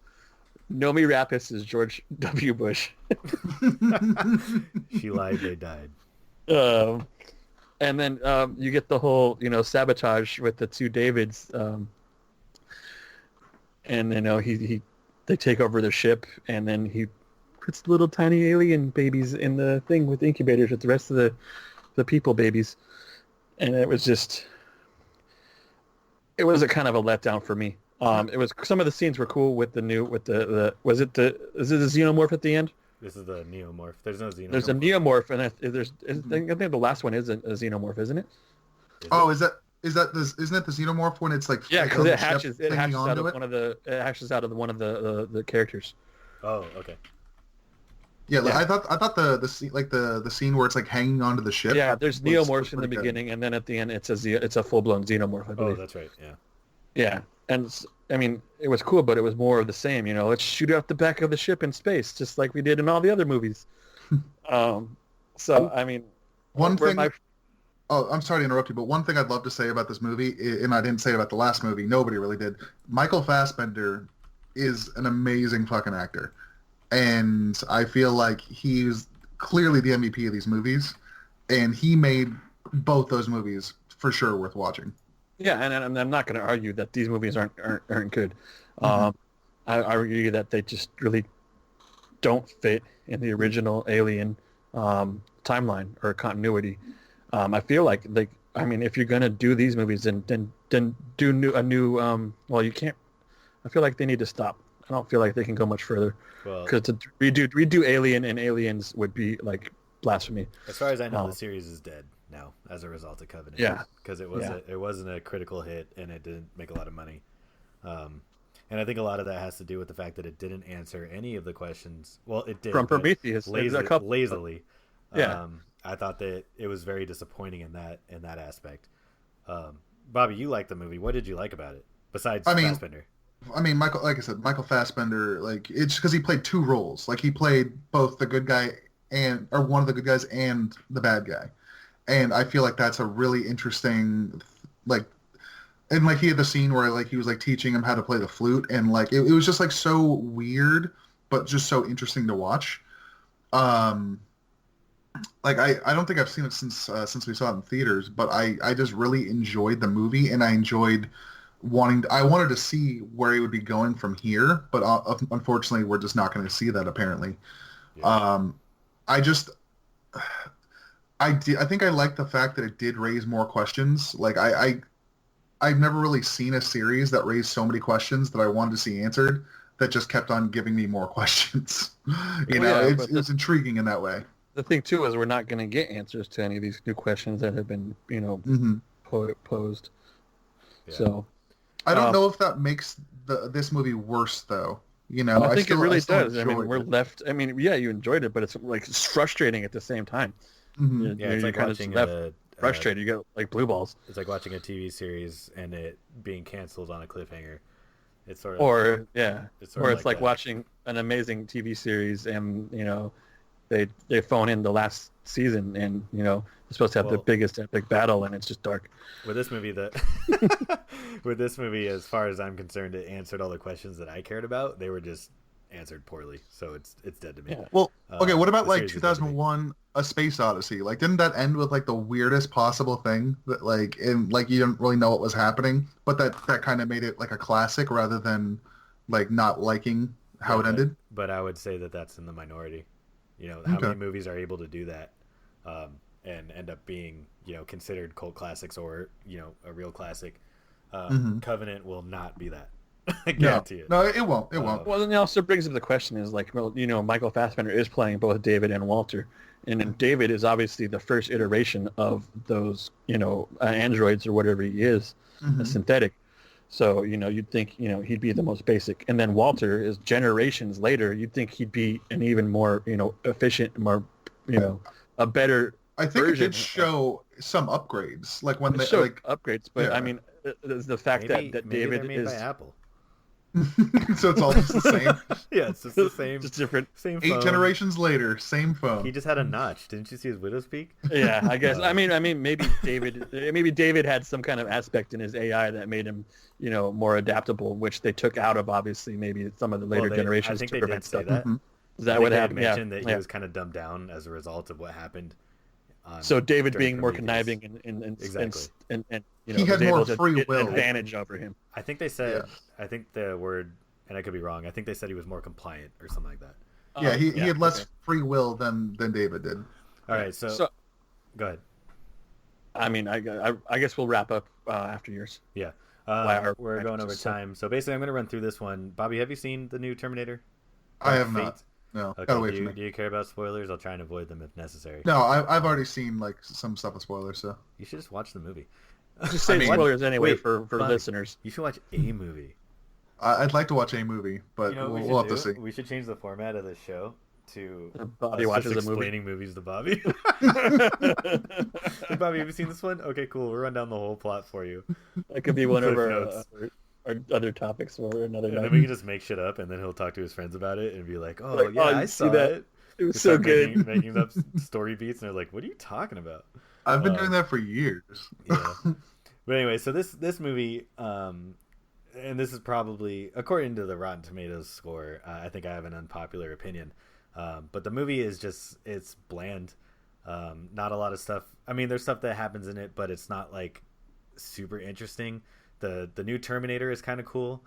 Nomi Rapace is George W. Bush. She lied, they died. And then you get the whole sabotage with the two Davids. And they take over the ship, and then he puts little tiny alien babies in the thing with incubators with the rest of the people babies, and it was a kind of a letdown for me. It was, some of the scenes were cool with the is it the xenomorph at the end? This is the neomorph. There's no xenomorph. There's a neomorph, and I think the last one is a xenomorph, isn't it? Isn't it the xenomorph when it's like Yeah, because on it the ship hatches hanging out onto of one of the characters. Oh, okay. Yeah, Yeah. I thought the scene, the scene where it's like hanging onto the ship. Yeah, there's was neomorphs in the pretty good. beginning, and then at the end it's a full-blown xenomorph, I Oh, believe. that's right. Yeah. Yeah, and I mean, it was cool, but it was more of the same. Let's shoot out the back of the ship in space, just like we did in all the other movies. So I mean, One thing. Oh, I'm sorry to interrupt you, but one thing I'd love to say about this movie, and I didn't say it about the last movie, nobody really did. Michael Fassbender is an amazing fucking actor. And I feel like he's clearly the MVP of these movies, and he made both those movies for sure worth watching. Yeah, and I'm not going to argue that these movies aren't good. I argue that they just really don't fit in the original Alien timeline or continuity. I feel like if you're going to do these movies, then do a new. Well, you can't. I feel like they need to stop. I don't feel like they can go much further. Well, because to redo Alien and Aliens would be like blasphemy. as far as I know, the series is dead now as a result of Covenant. Yeah. Because it wasn't a critical hit, and it didn't make a lot of money. And I think a lot of that has to do with the fact that it didn't answer any of the questions. Well, it did From but Prometheus, lazily. Yeah. I thought that it was very disappointing in that aspect. Bobby, you liked the movie. What did you like about it besides Fassbender? I mean, like I said, Michael Fassbender, it's because he played two roles. Like, he played both the good guy or one of the good guys and the bad guy. And I feel like that's a really interesting, and he had the scene where he was teaching him how to play the flute, and it was just so weird, but just so interesting to watch. I don't think I've seen it since we saw it in theaters, but I just really enjoyed the movie, and I enjoyed I wanted to see where he would be going from here, but unfortunately, we're just not going to see that apparently. Yeah. I just, I think I like the fact that it did raise more questions. Like I've never really seen a series that raised so many questions that I wanted to see answered that just kept on giving me more questions. It's intriguing in that way. The thing too is we're not going to get answers to any of these new questions that have been, posed. Yeah. So I don't know if that makes this movie worse though. I think it really does. I mean, you enjoyed it, but it's frustrating at the same time. Mm-hmm. It's like watching frustrated. You get like blue balls. It's like watching a TV series and it being canceled on a cliffhanger. It's sort of it's like watching an amazing TV series and they phone in the last season and they're supposed to have the biggest epic battle and it's just dark. With this movie as far as I'm concerned, it answered all the questions that I cared about. They were just answered poorly, so it's dead to me. Yeah. Well, okay, what about like 2001 A Space Odyssey? Like, didn't that end with like the weirdest possible thing that you didn't really know what was happening, but that kind of made it like a classic rather than like not liking how it ended? But I would say that that's in the minority. How many movies are able to do that and end up being considered cult classics or a real classic? Covenant will not be that. I guarantee it. No, it won't. It won't. Well, then it also brings up the question is like, well, Michael Fassbender is playing both David and Walter, and then David is obviously the first iteration of those, androids or whatever he is, a synthetic. So, you'd think, he'd be the most basic. And then Walter is generations later. You'd think he'd be an even more, efficient, more, a better I think version. It did show some upgrades. Like when they showed upgrades, but I mean, the fact that David they're made is... by Apple. So it's all just the same. Yeah, it's just the same. Just different. Same phone. 8 generations later, same phone. He just had a notch. Didn't you see his widow's peak? Yeah, I guess. I mean, maybe David had some kind of aspect in his AI that made him, more adaptable, which they took out of obviously maybe some of the later generations. I think to they prevent did say stuff. that. Is that what happened? Mentioned that he was kind of dumbed down as a result of what happened. So David being more conniving and exactly. and he had more free will advantage over him. I think they said. I think the word, and I could be wrong. I think they said he was more compliant or something like that. Yeah, he had less free will than David did. All right, so go ahead. I mean, I guess we'll wrap up after yours. Yeah, we're going over time. So basically, I'm going to run through this one. Bobby, have you seen the new Terminator? I have not. No, okay. Gotta wait for me. Do you care about spoilers? I'll try and avoid them if necessary. No, I've already seen like some stuff with spoilers, so you should just watch the movie. Just say spoilers anyway for listeners. You should watch a movie. I'd like to watch a movie, but we'll have to see. We should change the format of the show to Bobby watches a movie. Explaining movies to Bobby. Hey, Bobby, have you seen this one? Okay, cool. We'll run down the whole plot for you. That could be one of our other topics for another night. And then we can just make shit up, and then he'll talk to his friends about it and be like, "Oh, I saw that. It was so good." Making up story beats, and they're like, "What are you talking about?" I've been doing that for years. Yeah. But anyway, so this movie, and this is probably according to the Rotten Tomatoes score. I think I have an unpopular opinion, but the movie is it's bland. Not a lot of stuff. I mean, there's stuff that happens in it, but it's not like super interesting. The new Terminator is kind of cool.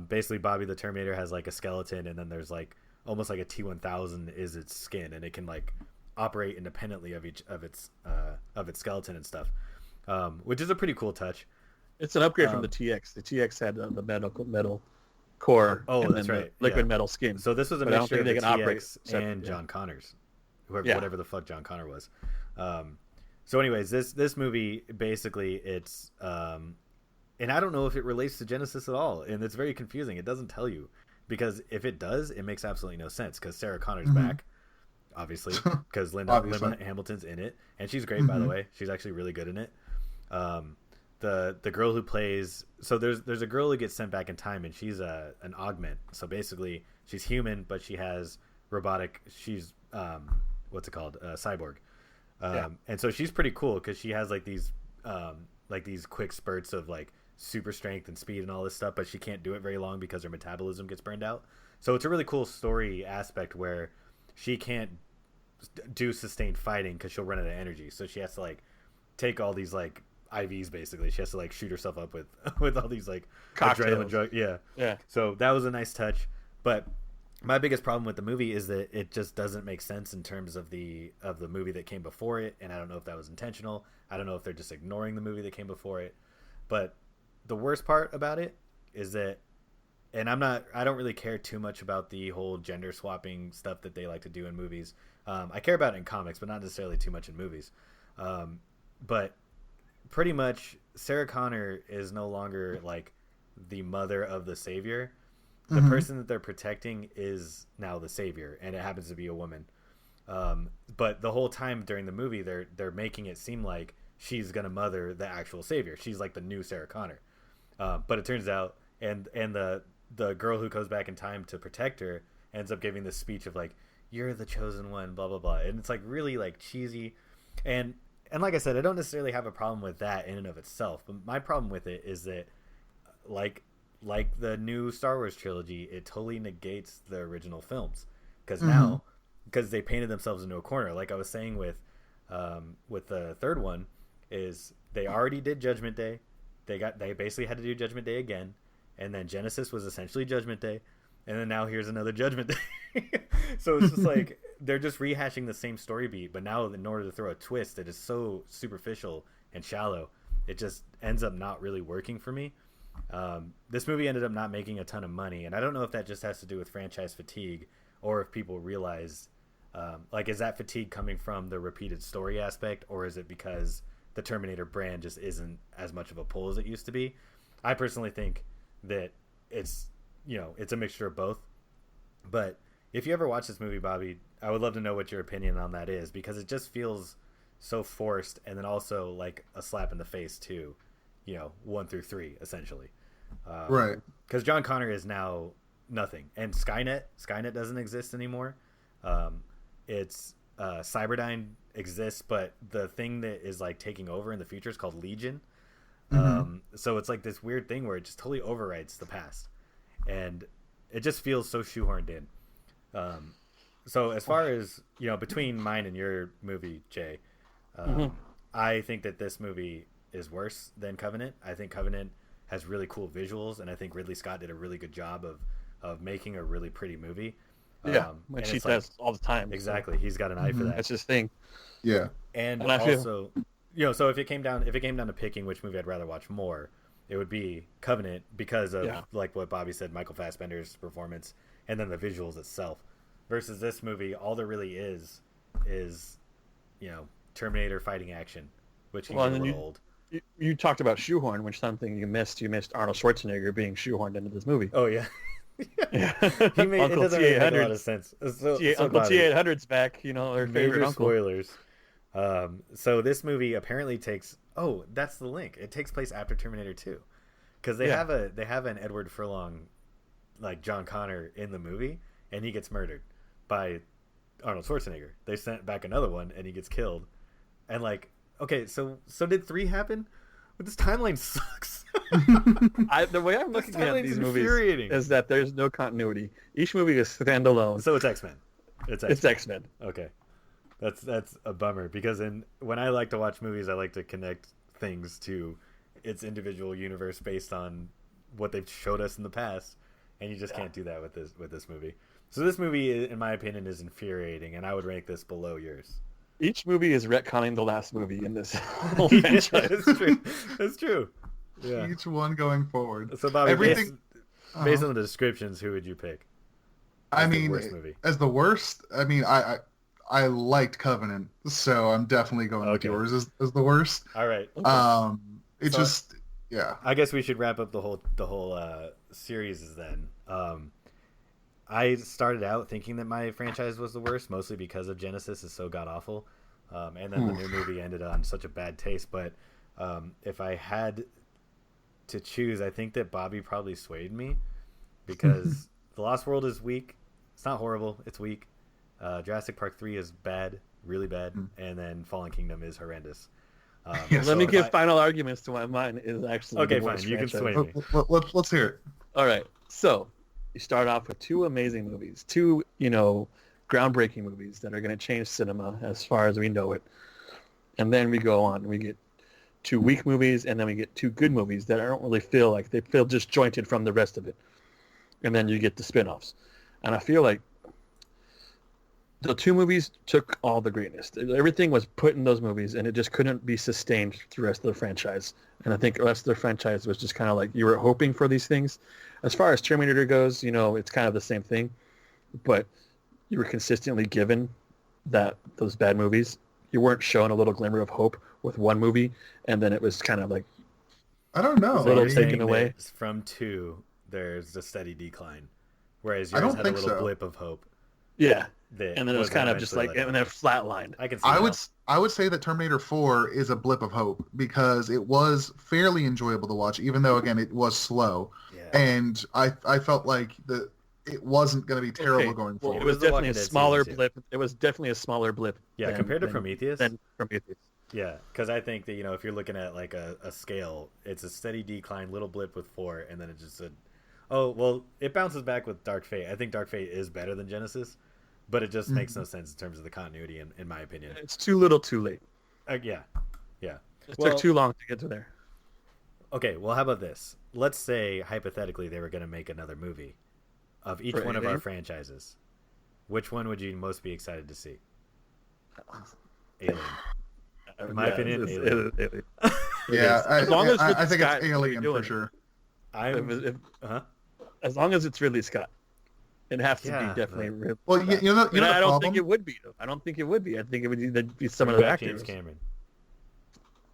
Basically, Bobby the Terminator has like a skeleton, and then there's like almost like a T-1000 is its skin, and it can like operate independently of its skeleton and stuff, which is a pretty cool touch. It's an upgrade from the TX. The TX had the metal core. Oh, and that's then right. The liquid metal skin. So this was a mixture of the TX and John Connors, whatever the fuck John Connor was. So anyways, this movie basically it's and I don't know if it relates to Genesis at all, and it's very confusing. It doesn't tell you, because if it does, it makes absolutely no sense, because Sarah Connor's back, obviously, because Linda Hamilton's in it, and she's great, by the way. She's actually really good in it. The girl who plays, so there's a girl who gets sent back in time, and she's an augment. So basically, she's human, but she has robotic. She's what's it called? Cyborg. And so she's pretty cool, because she has like these quick spurts of like super strength and speed and all this stuff, but she can't do it very long because her metabolism gets burned out. So it's a really cool story aspect where she can't do sustained fighting because she'll run out of energy. So she has to like take all these like IVs basically. She has to like shoot herself up with with all these like Cocktails. adrenaline drugs. Yeah. Yeah. So that was a nice touch, but my biggest problem with the movie is that it just doesn't make sense in terms of the movie that came before it, and I don't know if that was intentional. I don't know if they're just ignoring the movie that came before it. But the worst part about it is that, and I don't really care too much about the whole gender swapping stuff that they like to do in movies. I care about it in comics, but not necessarily too much in movies. But pretty much Sarah Connor is no longer like the mother of the savior. The person that they're protecting is now the savior, and it happens to be a woman. But the whole time during the movie, they're making it seem like she's gonna mother the actual savior. She's like the new Sarah Connor. But it turns out, and the girl who goes back in time to protect her ends up giving this speech of like, "You're the chosen one," blah blah blah, and it's like really like cheesy. And like I said, I don't necessarily have a problem with that in and of itself. But my problem with it is that like the new Star Wars trilogy, it totally negates the original films because now they painted themselves into a corner. Like I was saying with the third one, is they already did Judgment Day. They basically had to do Judgment Day again, and then Genesis was essentially Judgment Day, and then now here's another Judgment Day. So it's just like they're just rehashing the same story beat, but now in order to throw a twist that is so superficial and shallow, it just ends up not really working for me. This movie ended up not making a ton of money, and I don't know if that just has to do with franchise fatigue or if people realize like, is that fatigue coming from the repeated story aspect, or is it because the Terminator brand just isn't as much of a pull as it used to be? I personally think that it's a mixture of both. But if you ever watch this movie, Bobby, I would love to know what your opinion on that is, because it just feels so forced, and then also like a slap in the face to 1 through 3 essentially, Right. Because John Connor is now nothing, and Skynet doesn't exist anymore. It's Cyberdyne exists, but the thing that is like taking over in the future is called Legion. So it's like this weird thing where it just totally overwrites the past, and it just feels so shoehorned in. So as far as between mine and your movie, Jay, I think that this movie is worse than Covenant. I think Covenant has really cool visuals, and I think Ridley Scott did a really good job of making a really pretty movie. Which he does all the time. Exactly, he's got an eye for that. That's his thing. Yeah, and also, so if it came down to picking which movie I'd rather watch more, it would be Covenant, because of like what Bobby said, Michael Fassbender's performance, and then the visuals itself. Versus this movie, all there really is Terminator fighting action, which can get a little old. You talked about shoehorn, which something you missed. You missed Arnold Schwarzenegger being shoehorned into this movie. Oh yeah. Yeah. He made, it doesn't really make a lot of sense. Uncle T-800's back, our favorite uncle. Spoilers. So this movie apparently takes... Oh, that's the link. It takes place after Terminator 2. Because they have an Edward Furlong, like John Connor, in the movie, and he gets murdered by Arnold Schwarzenegger. They sent back another one, and he gets killed. And like, okay, so did 3 happen? But this timeline sucks. The way I'm looking at these movies is that there's no continuity. Each movie is standalone. So it's X-Men. It's X-Men. Okay, that's a bummer, because when I like to watch movies, I like to connect things to its individual universe based on what they've showed us in the past, and you just can't do that with this movie. So this movie, in my opinion, is infuriating, and I would rank this below yours. Each movie is retconning the last movie in this whole franchise. That's true. That's true. Yeah. Each one going forward. So Bobby, everything based on the descriptions, who would you pick? As the worst, I liked Covenant, so I'm definitely going with yours as the worst. All right. I guess we should wrap up the whole series then. I started out thinking that my franchise was the worst, mostly because of Genesis is so god awful, and then the new movie ended on such a bad taste. But if I had to choose, I think that Bobby probably swayed me, because The Lost World is weak. It's not horrible. It's weak. Jurassic Park 3 is bad, really bad, and then Fallen Kingdom is horrendous. Let me give final arguments to why mine is actually the worst fine. You franchise. can sway me. Let's hear it. All right. So you start off with 2 amazing movies, 2 groundbreaking movies that are going to change cinema as far as we know it, and then we go on. We get two weak movies, and then we get two good movies that I don't really feel like they feel disjointed from the rest of it. And then you get the spin-offs. And I feel like the two movies took all the greatness. Everything was put in those movies, and it just couldn't be sustained through the rest of the franchise. And I think the rest of the franchise was just kind of like you were hoping for these things. As far as Terminator goes, it's kind of the same thing, but you were consistently given those bad movies. You weren't shown a little glimmer of hope with one movie, and then it was kind of like I don't know. a little taken away. From 2, there's a steady decline, whereas yours had a little blip of hope. Yeah, and then it was kind of just like and then flatlined. I can see I would say that Terminator 4 is a blip of hope because it was fairly enjoyable to watch, even though again it was slow, and I felt like it wasn't going to be terrible going forward. It was definitely a smaller blip. It was definitely a smaller blip. Yeah, compared to Prometheus. Yeah, because I think that if you're looking at like a scale, it's a steady decline, little blip with 4, and then it just it bounces back with Dark Fate. I think Dark Fate is better than Genesis, but it just makes no sense in terms of the continuity, in my opinion. It's too little, too late. Yeah. It took too long to get to there. Okay, well, how about this? Let's say hypothetically they were going to make another movie of each one of our franchises. Which one would you most be excited to see? Alien. In my opinion, Alien. Yeah, as long as I think Scott, it's Alien for sure. As long as it's Ridley Scott, it has to be definitely Ridley. Well, I don't think it would be though. I don't think it would be. I think it would be some of the actors. James Cameron.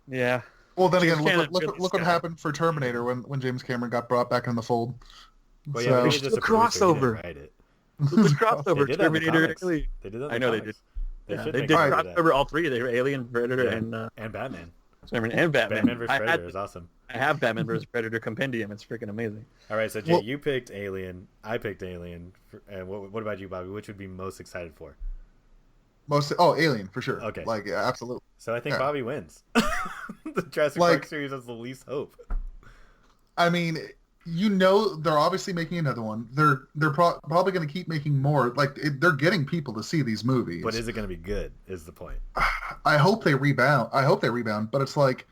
Yeah. Well, then again, look what happened for Terminator when James Cameron got brought back in the fold. Well, so, yeah, just a crossover. The crossover. Terminator. They did that. I know they did. They did Right. crossover all three. They were Alien, Predator, and Batman. And Batman. Batman vs. Predator is awesome. I have Batman vs. Predator compendium. It's freaking amazing. All right, so Jay, you picked Alien. I picked Alien. And what about you, Bobby? Which would be most excited for? Alien for sure. Okay, absolutely. So I think Bobby wins. The Jurassic Park series has the least hope. I mean, they're obviously making another one. They're probably going to keep making more. They're getting people to see these movies. But is it going to be good? Is the point? I hope they rebound. But it's like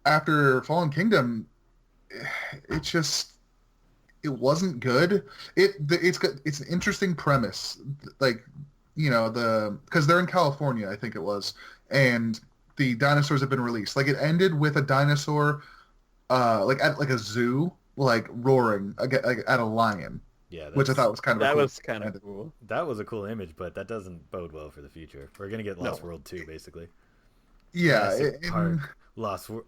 after Fallen Kingdom, it wasn't good. It's an interesting premise. Because they're in California, I think it was, and the dinosaurs have been released. It ended with a dinosaur, at a zoo, roaring at a lion. Yeah, which I thought was kind of cool. That was a cool image, but that doesn't bode well for the future. We're gonna get Lost World 2, basically. Yeah,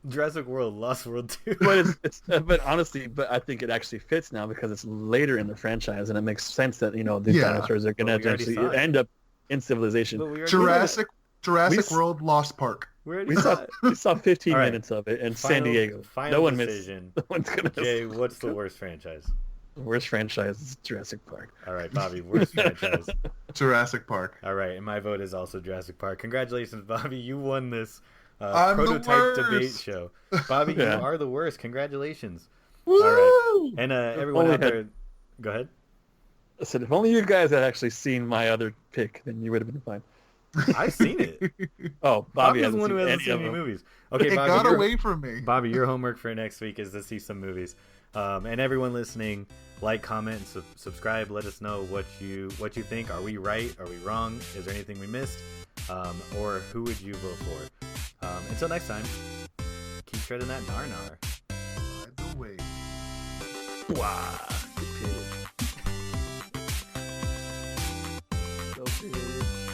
Jurassic World, Lost World 2. But honestly, I think it actually fits now because it's later in the franchise, and it makes sense that these dinosaurs are gonna eventually end up in civilization. Jurassic World, Lost Park. We saw 15 minutes of it in San Diego. No one's gonna. Jay, what's the worst franchise? The worst franchise is Jurassic Park. All right, Bobby, worst franchise. Jurassic Park. All right, and my vote is also Jurassic Park. Congratulations, Bobby. You won this prototype debate show. Bobby, you are the worst. Congratulations. Woo! All right. And everyone out there, go ahead. I said, if only you guys had actually seen my other pick, then you would have been fine. I've seen it. Oh, Bobby is the one who hasn't seen any movies. Okay, it Bobby, got away from me. Bobby, your homework for next week is to see some movies. And everyone listening, like, comment, and subscribe. Let us know what you think. Are we right? Are we wrong? Is there anything we missed? Or who would you vote for? Until next time, keep shredding that nar. By the way. Wow. So good.